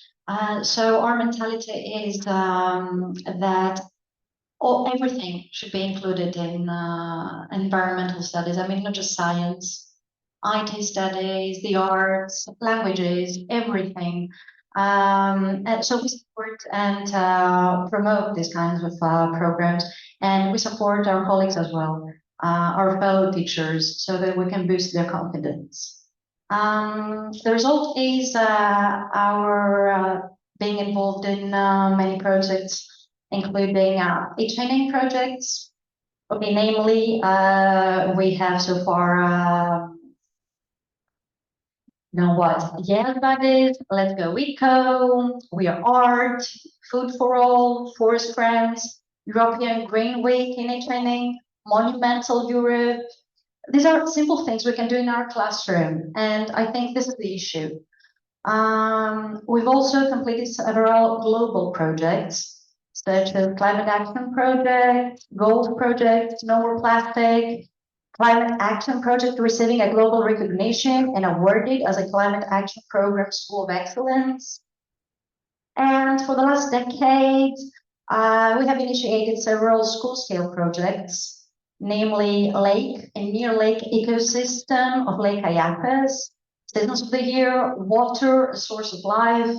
So our mentality is that everything should be included in environmental studies. I mean, not just science, IT studies, the arts, languages, everything. And so we support and promote these kinds of programs, and we support our colleagues as well, our fellow teachers, so that we can boost their confidence. The result is our being involved in many projects, including e-training projects, Okay, namely, we have so far, now what? Yes, budget, Let's Go Eco, We Are Art, Food for All, Forest Friends, European Green Week in training, Monumental Europe. These are simple things we can do in our classroom, and I think this is the issue. We've also completed several global projects, such as Climate Action Project, Gold Project, No More Plastic, Climate Action Project receiving a global recognition and awarded as a Climate Action Program School of Excellence. And for the last decade, we have initiated several school-scale projects, namely Lake and Near Lake Ecosystem of Lake Ayapes, Seasons of the Year, Water, a Source of Life,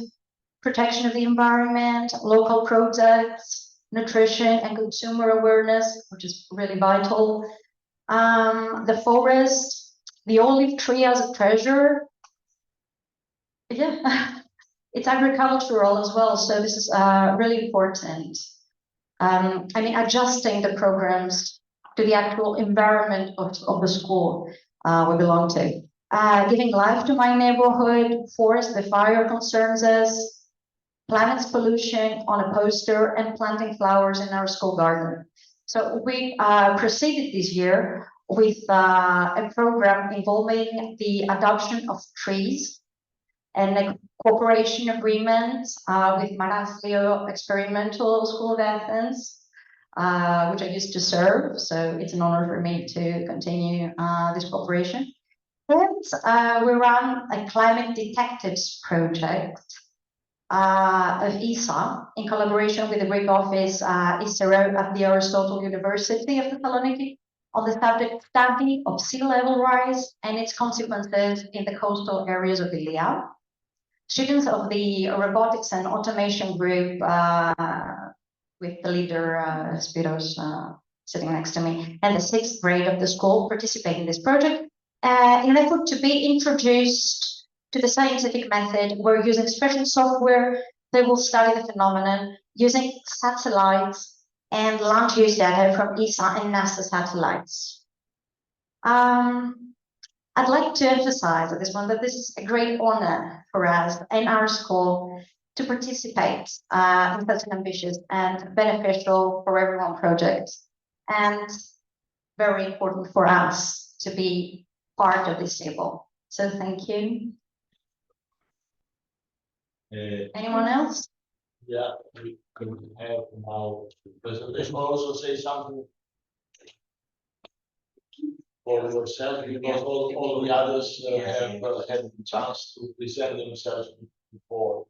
Protection of the Environment, Local Products, Nutrition and Consumer Awareness, which is really vital, the forest, the olive tree as a treasure. Yeah, it's agricultural as well, so this is really important. I mean, adjusting the programs to the actual environment of the school we belong to. Giving life to my neighborhood, forest the fire concerns us, planet's pollution on a poster, and planting flowers in our school garden. So we proceeded this year with a program involving the adoption of trees and a cooperation agreement with Marasio Experimental School of Athens, which I used to serve. So it's an honor for me to continue this cooperation. And we run a climate detectives project of ESA in collaboration with the Greek office ISERO at the Aristotle University of Thessaloniki on the subject study of sea level rise and its consequences in the coastal areas of Ilia. Students of the robotics and automation group with the leader Spiros sitting next to me and the 6th grade of the school participate in this project in an effort to be introduced to the scientific method. We're using special software that will study the phenomenon using satellites and land use data from ESA and NASA satellites. I'd like to emphasize at this point that this is a great honor for us in our school to participate in such an ambitious and beneficial for everyone project, and very important for us to be part of this table. So thank you. Anyone else? Yeah, we could have now the presentation. Also say something for yourself, because all the others have had the chance to present themselves before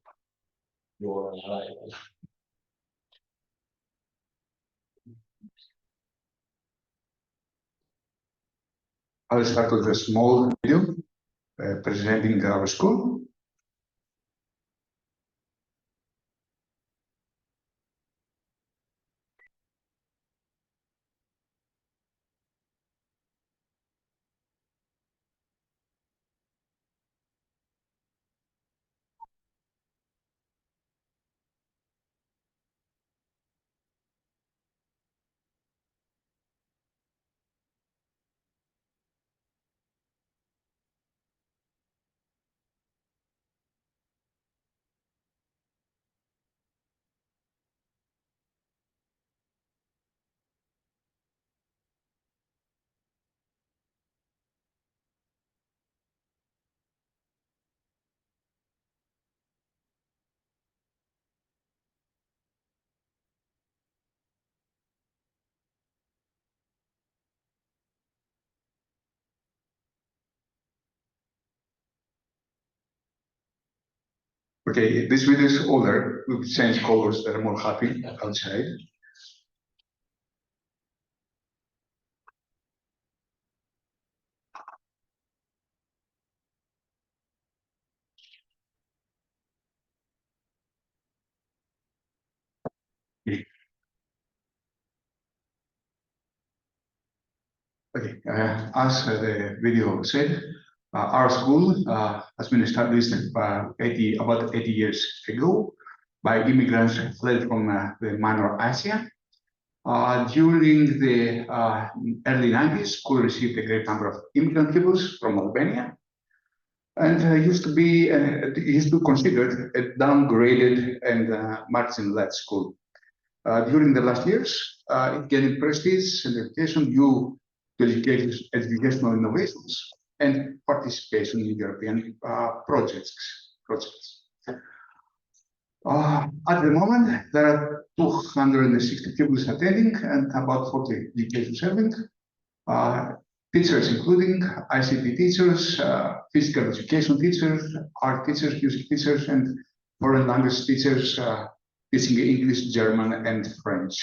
your arrival. I'll start with a small video presenting our school. Okay, this video is older. We've changed colors that are more happy outside. Okay, as the video said, our school has been established about 80 years ago by immigrants fled from the Minor Asia. During the early 90s, school received a great number of immigrant pupils from Albania, and used to be considered a downgraded and marginalized school. During the last years, it gained prestige and reputation due to educational innovations and participation in European projects. At the moment, there are 260 pupils attending and about 40 education serving. Teachers including ICT teachers, physical education teachers, art teachers, music teachers, and foreign language teachers teaching English, German, and French.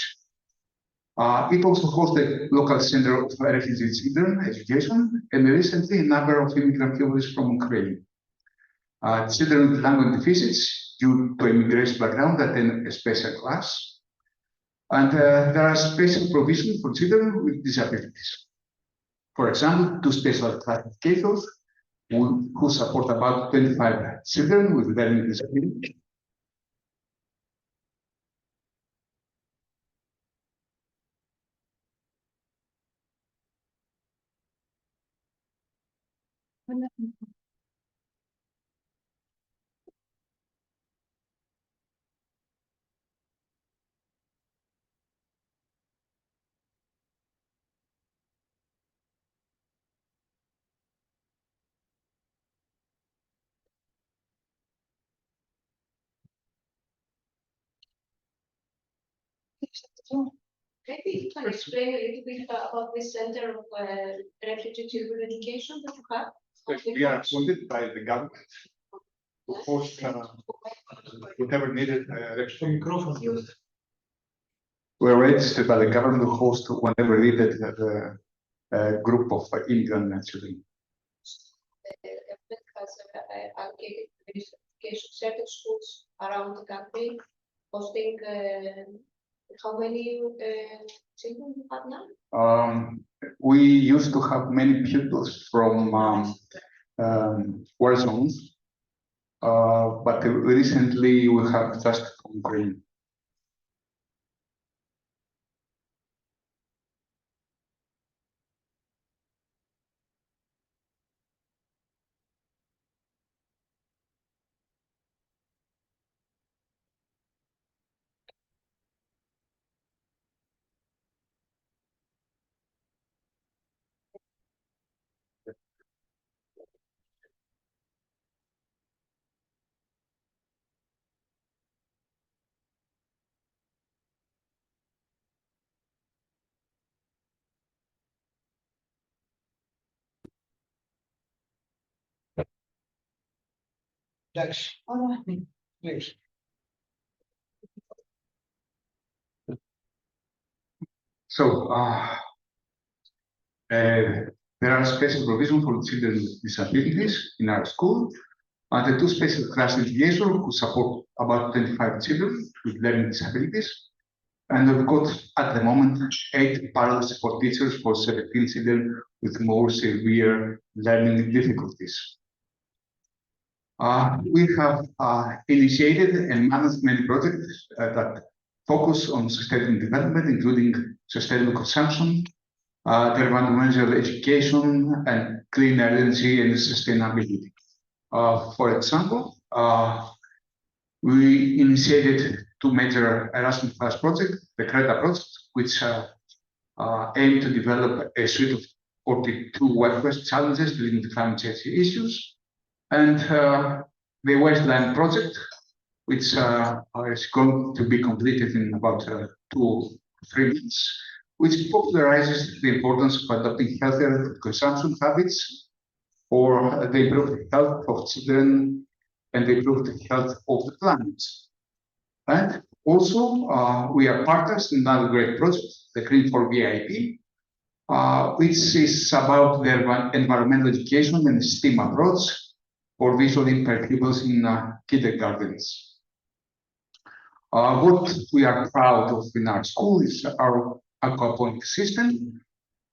It also hosts the local center of refugee children education, and recently a number of immigrant pupils from Ukraine. Children with language deficits due to immigration background attend a special class. And there are special provisions for children with disabilities. For example, 2 special classifications who support about 25 children with learning disabilities. Maybe you can explain a little bit about this Center of Refugee Children Education that you have? We are funded by the government to host whatever needed refugee. We're registered by the government to host whatever needed group of immigrant children. The government has allocated education certain schools around the country, hosting how many children you have now? We used to have many pupils from war zones, but recently we have just from Ukraine. Next. Next. So there are special provisions for children with disabilities in our school, and the 2 special class educators who support about 25 children with learning disabilities. And we've got at the moment 8 parallel support teachers for 17 children with more severe learning difficulties. We have initiated and managed many projects that focus on sustainable development, including sustainable consumption, the environmental education, and clean energy and sustainability. For example, we initiated 2 major Erasmus Plus projects, the CRETA project, which aim to develop a suite of 42 West challenges dealing with climate change issues, and the Wasteland project, which is going to be completed in about 2 or 3 months, which popularizes the importance of adopting healthier consumption habits for the improved health of children and the improved health of the planet. And also, we are partners in another great project, the Green for VIP, which is about the environmental education and STEAM approach for visually impaired pupils in kindergartens. What we are proud of in our school is our aquaponic system,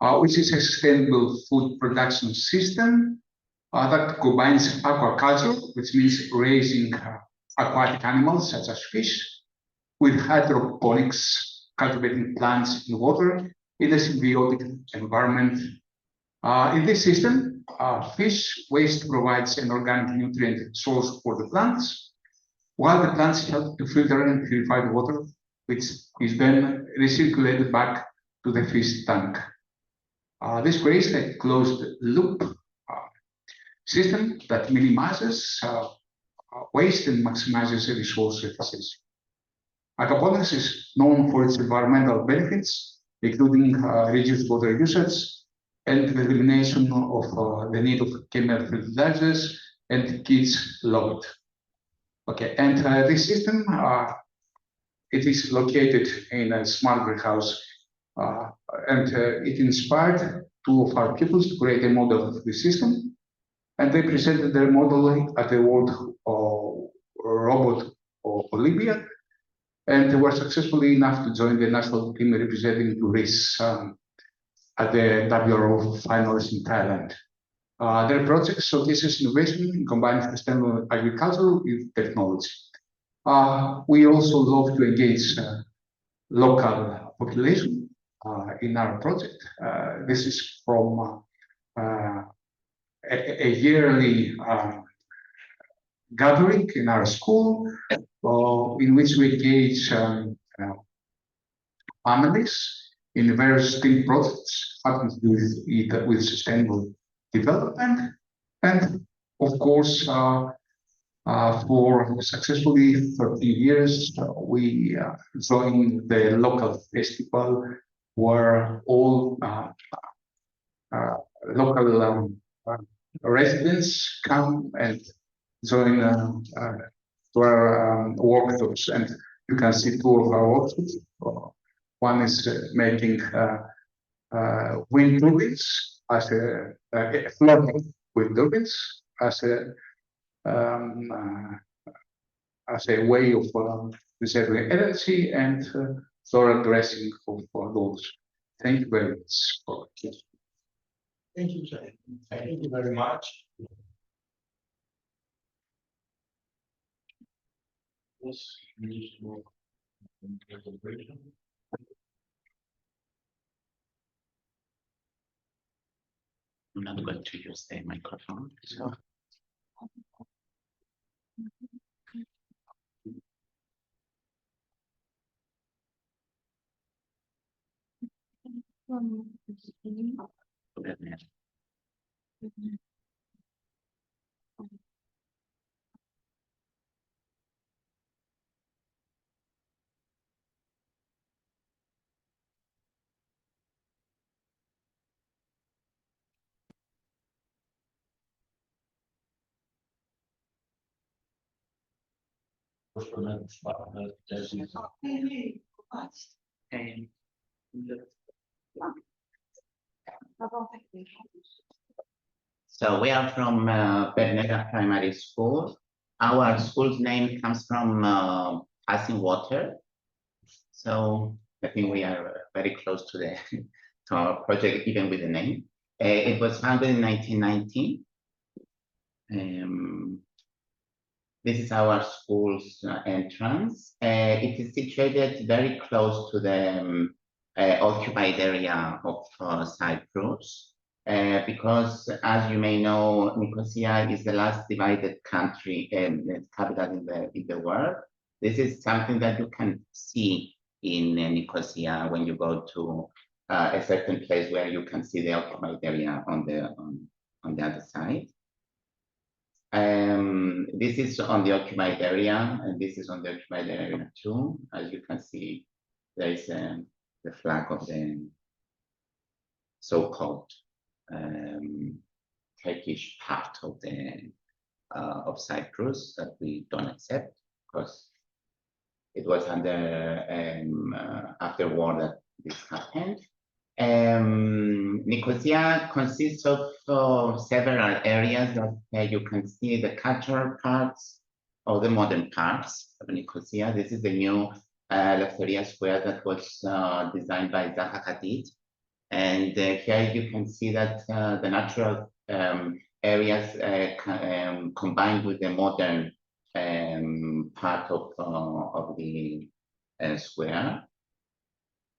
which is a sustainable food production system that combines aquaculture, which means raising aquatic animals such as fish, with hydroponics, cultivating plants in water in a symbiotic environment. In this system, fish waste provides an organic nutrient source for the plants, while the plants help to filter and purify the water, which is then recirculated back to the fish tank. This creates a closed loop system that minimizes waste and maximizes resource efficiency. Aquaponics is known for its environmental benefits, including reduced water usage and the elimination of the need of chemical fertilizers, and kids love it. Okay, and this system, it is located in a smart greenhouse, and it inspired two of our pupils to create a model of the system, and they presented their model at the World Robot Olympiad, and they were successfully enough to join the national team representing Greece at the WRO finals in Thailand. Their project showcases innovation in combining sustainable agriculture with technology. We also love to engage local population in our project. This is from a yearly gathering in our school, in which we engage families in various STEAM projects having to do with sustainable development, and of course, for successfully 13 years, we joined the local festival where all local residents come and join to our workshops, and you can see two of our workshops. One is making wind turbines as floating wind turbines as a way of preserving energy, and solar dressing for those. Thank you very much for this. Thank you, Jay. Thank you very much. Yes, I'm not going to use the microphone. So. So we are from Bernega Primary School. Our school's name comes from passing water. So I think we are very close to the to our project, even with the name. It was founded in 1990. This is our school's entrance. It is situated very close to the occupied area of Cyprus, because, as you may know, Nicosia is the last divided country and capital in the world. This is something that you can see in Nicosia when you go to a certain place where you can see the occupied area on the other side. This is on the occupied area, and this is on the occupied area too. As you can see, there is the flag of the so-called Turkish part of the of Cyprus that we don't accept, because it was under after war that this happened. Nicosia consists of several areas that you can see the cultural parts or the modern parts of Nicosia. This is the new Eleftheria Square that was designed by Zaha Hadid. And here you can see that the natural areas combined with the modern part of the square.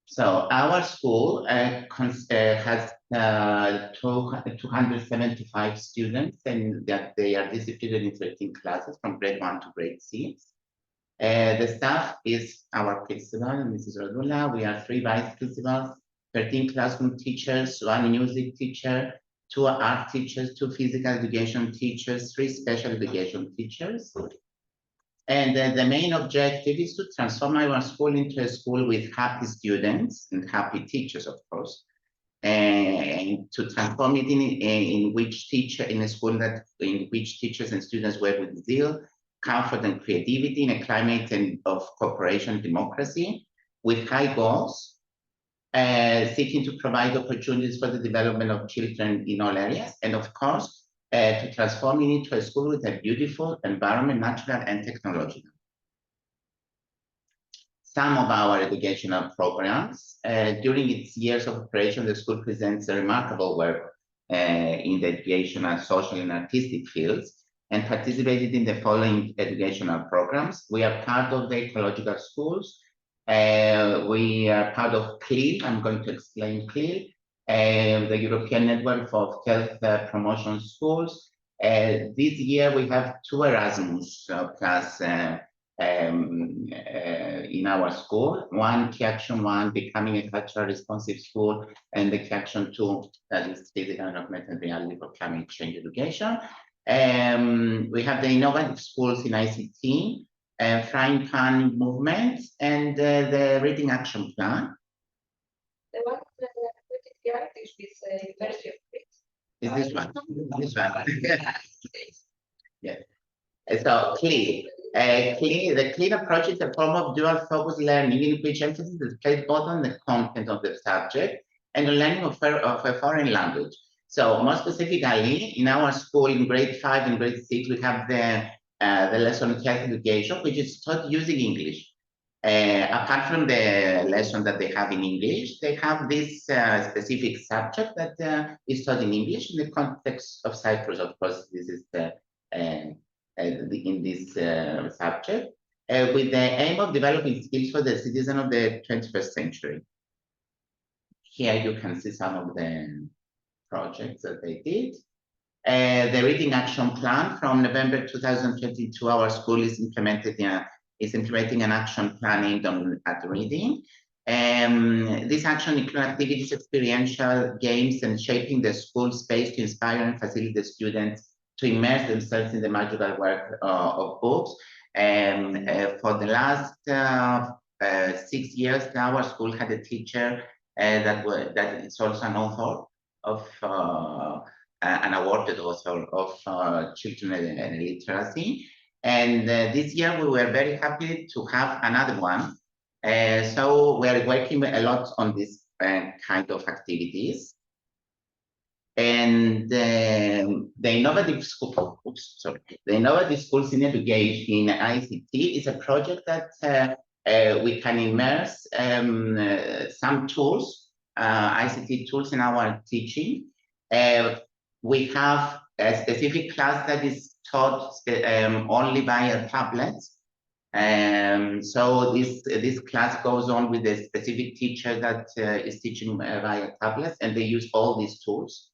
So our school has 275 students, and that they are distributed in 13 classes from grade 1 to grade 6. The staff is our principal, Mrs. Rodula. We are 3 vice principals, 13 classroom teachers, 1 music teacher, 2 art teachers, 2 physical education teachers, 3 special education teachers. And the main objective is to transform our school into a school with happy students and happy teachers, of course, and to transform it in a school in which teachers and students work with zeal, comfort, and creativity in a climate of cooperation and democracy, with high goals, seeking to provide opportunities for the development of children in all areas, and of course, to transform it into a school with a beautiful environment, natural and technological. Some of our educational programs, during its years of operation, the school presents a remarkable work in the educational, social, and artistic fields, and participated in the following educational programs. We are part of the ecological schools. We are part of CLIL. I'm going to explain CLIL. The European Network for Health Promotion Schools. This year we have 2 Erasmus plus in our school. One, Key Action 1, becoming a culturally responsive school, and the Key Action 2, that is physical and augmented reality for climate change education. We have the innovative schools in ICT, frying pan movement, and the reading action plan. The one that with University of Greece. Is this one? This one. Yeah. So CLEAR. The CLEAR approach is a form of dual focus learning in which emphasis is placed both on the content of the subject and the learning of a foreign language. So more specifically, in our school in grade 5 and grade 6, we have the lesson health education, which is taught using English. Apart from the lesson that they have in English, they have this specific subject that is taught in English in the context of Cyprus. Of course, this is in this subject, with the aim of developing skills for the citizen of the 21st century. Here you can see some of the projects that they did. The reading action plan from November 2022, our school is implementing an action plan aimed at reading. This action includes activities, experiential games, and shaping the school space to inspire and facilitate the students to immerse themselves in the magical work of books. For the last 6 years now, our school had a teacher that is also an author of an awarded author of children and literacy. And this year we were very happy to have another one. So we are working a lot on this kind of activities. And the innovative school, the innovative schools in education in ICT is a project that we can immerse some tools, ICT tools in our teaching. We have a specific class that is taught only via tablets. So this class goes on with a specific teacher that is teaching via tablets, and they use all these tools.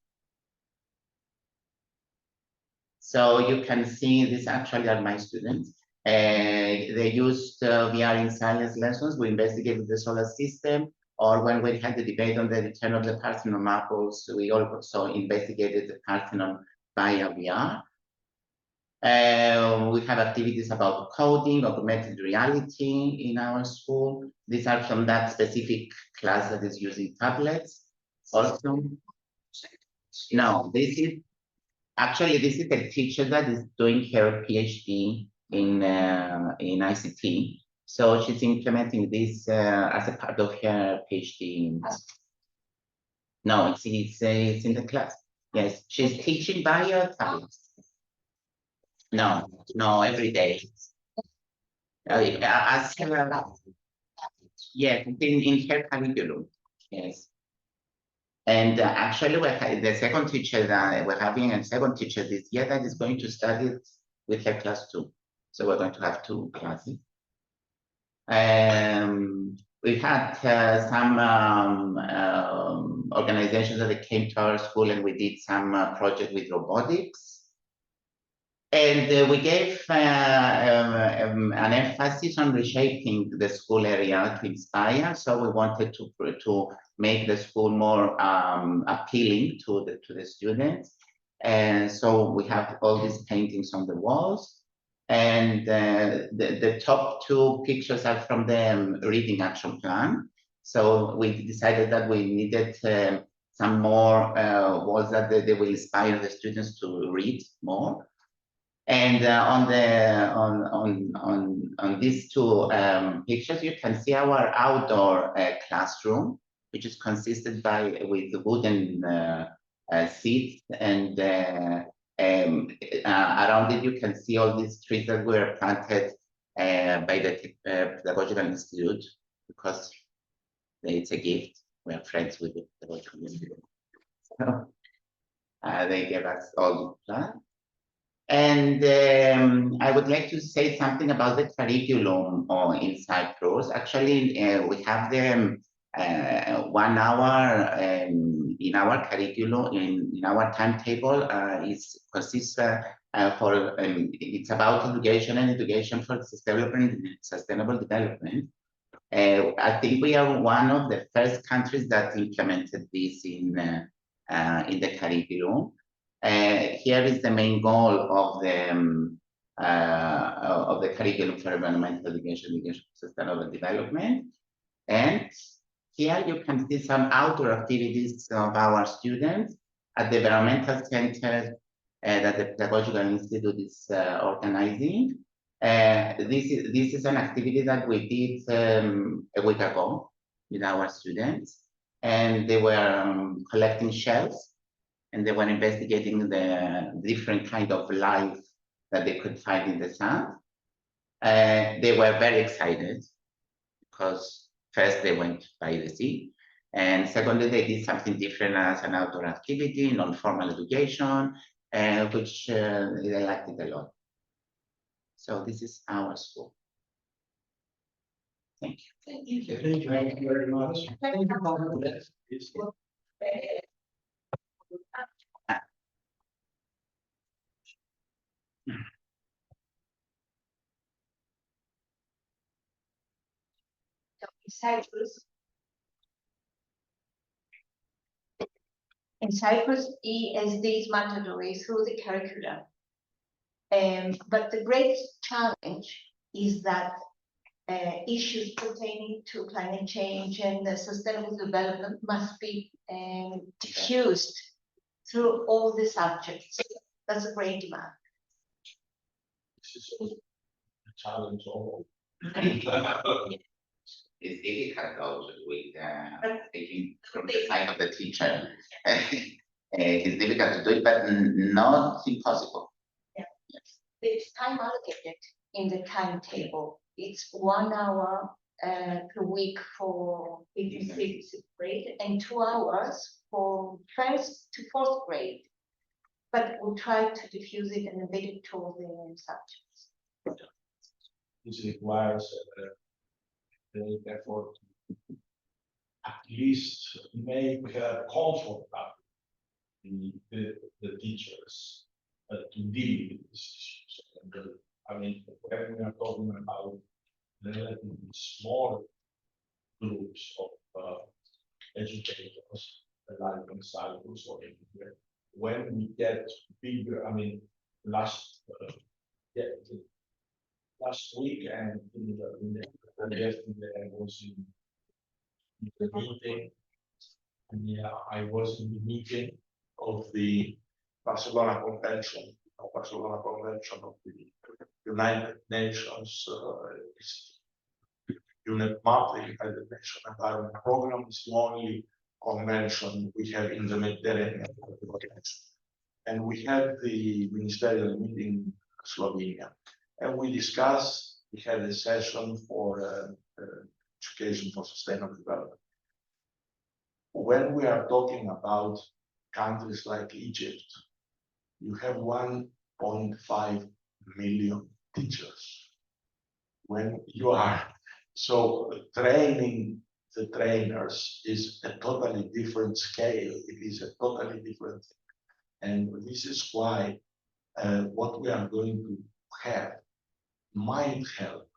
So you can see these actually are my students. They used VR in science lessons. We investigated the solar system, or when we had the debate on the return of the Parthenon apples, we also investigated the Parthenon via VR. We have activities about coding, augmented reality in our school. These are from that specific class that is using tablets. Also, no, this is a teacher that is doing her PhD in ICT. So she's implementing this as a part of her PhD. No, it's in the class. Yes, she's teaching via tablets. No, every day. Yes, in her curriculum. Yes. And actually, the second teacher that we're having a second teacher this year that is going to study with her class too. So we're going to have 2 classes. we had some organizations that came to our school, and we did some project with robotics. And we gave an emphasis on reshaping the school area to inspire. So we wanted to make the school more appealing to the students. And so we have all these paintings on the walls. And the top two pictures are from the reading action plan. So we decided that we needed some more walls that they will inspire the students to read more. And on these two pictures, you can see our outdoor classroom, which is consisted with wooden seats, and around it you can see all these trees that were planted by the Pedagogical Institute, because it's a gift. We are friends with the Pedagogical Institute. So, they gave us all the plants. And I would like to say something about the curriculum in Cyprus. Actually, we have the 1 hour in our curriculum, in our timetable, consists for it's about education and education for sustainable development. I think we are one of the first countries that implemented this in the curriculum. Here is the main goal of the curriculum for environmental education, education for sustainable development. And here you can see some outdoor activities of our students at the environmental center that the Pedagogical Institute is organizing. This is an activity that we did a week ago with our students, and they were collecting shells, and they were investigating the different kind of life that they could find in the sand. They were very excited because first they went by the sea, and secondly they did something different as an outdoor activity, non-formal education, which they liked it a lot. So this is our school. Thank you. Thank you very much. In Cyprus, ESD is mandatory through the curriculum. But the greatest challenge is that issues pertaining to climate change and sustainable development must be diffused through all the subjects. That's a great demand. This is a challenge all. It's difficult also with taking from the side of the teacher. It's difficult to do it, but not impossible. Yeah. Yes. There's time allocated in the timetable. It's 1 hour per week for 5th and 6th grade, and 2 hours for 1st to 4th grade. But we try to diffuse it and embed it to all the subjects. This requires the effort to at least make comfortable the teachers to deal with these issues. And, I mean, when we are talking about relatively small groups of educators, like in Cyprus or anywhere, when we get bigger, I mean, last week and yesterday I was in the meeting, and I was in the meeting of the Barcelona Convention of the United Nations UNEP-MAP, the United Nations Environment Program, is the only convention we have in the Mediterranean. And we had the ministerial meeting in Slovenia, and we had a session for education for sustainable development. When we are talking about countries like Egypt, you have 1.5 million teachers. When you are So training the trainers is a totally different scale. It is a totally different thing. And this is why what we are going to have might help,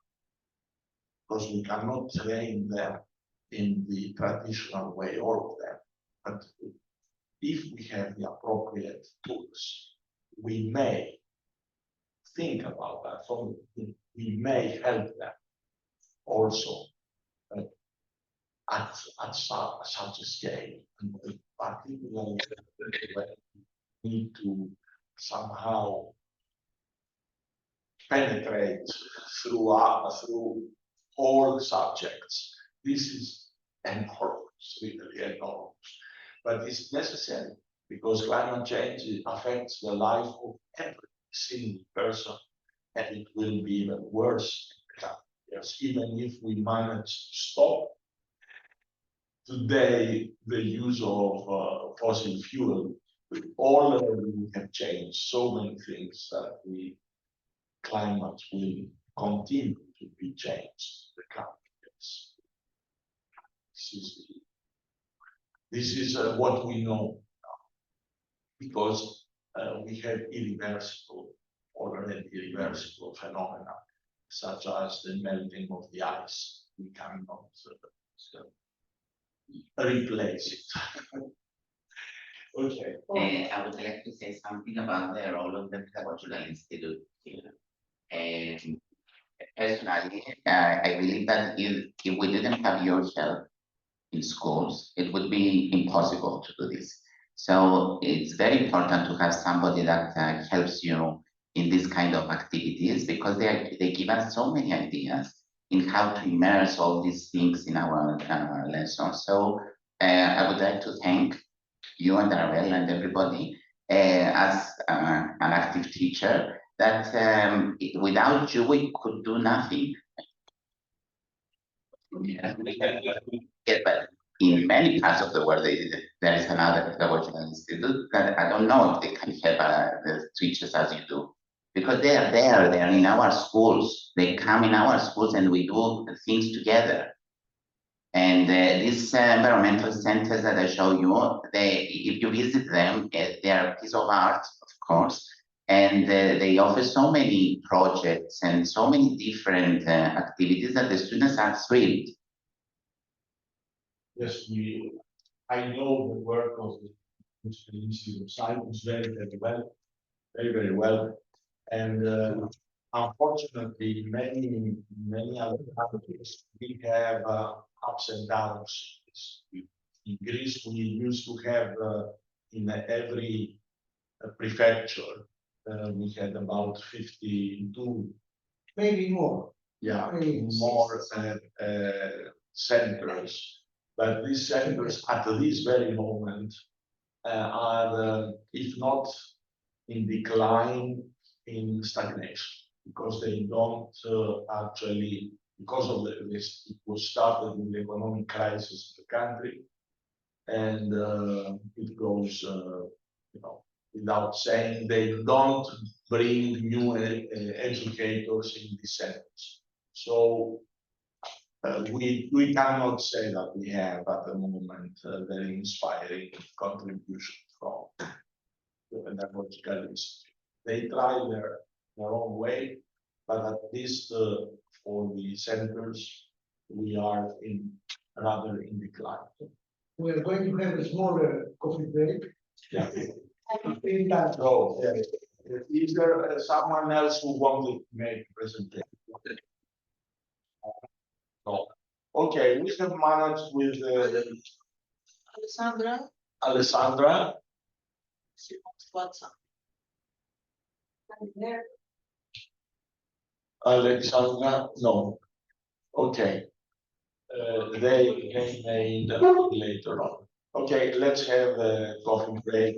because we cannot train them in the traditional way, all of them. But if we have the appropriate tools, we may think about that. So we may help them also at such a scale, and particularly when we need to somehow penetrate through all subjects. This is enormous, really enormous, but it's necessary because climate change affects the life of every single person, and it will be even worse in the coming years, even if we manage to stop today the use of fossil fuel. All we have changed so many things that the climate will continue to be changed in the coming years. This is what we know now, because we have already irreversible phenomena, such as the melting of the ice. We cannot replace it. Okay. I would like to say something about the role of the Pedagogical Institute here. Personally, I believe that if we didn't have your help in schools, it would be impossible to do this. So it's very important to have somebody that helps you in this kind of activities, because they give us so many ideas in how to immerse all these things in our lessons. So I would like to thank you and Arabella and everybody as an active teacher, that without you we could do nothing. Yeah, but in many parts of the world there is another pedagogical institute that I don't know if they can help the teachers as you do, because they are there, they are in our schools, they come in our schools and we do things together. And these environmental centers that I show you, if you visit them, they are a piece of art, of course, and they offer so many projects and so many different activities that the students are thrilled. Yes, I know the work of the Institute of Science very, very well, and unfortunately, many other countries we have ups and downs. In Greece, we used to have in every prefecture we had about 52, maybe more. Yeah, more centers. But these centers at this very moment are, if not in decline, in stagnation, because they don't actually, because of this, it was started with the economic crisis of the country, and it goes, without saying, they don't bring new educators in these centers. So we cannot say that we have at the moment very inspiring contribution from the Pedagogical Institute. They try their own way, but at least for the centers, we are rather in decline. We are going to have a smaller coffee break. Yeah. So, is there someone else who wanted to make a presentation? No. Okay, we have managed with Alessandra. She wants WhatsApp. Alexandra, no. Okay. They may later on. Okay, let's have a coffee break.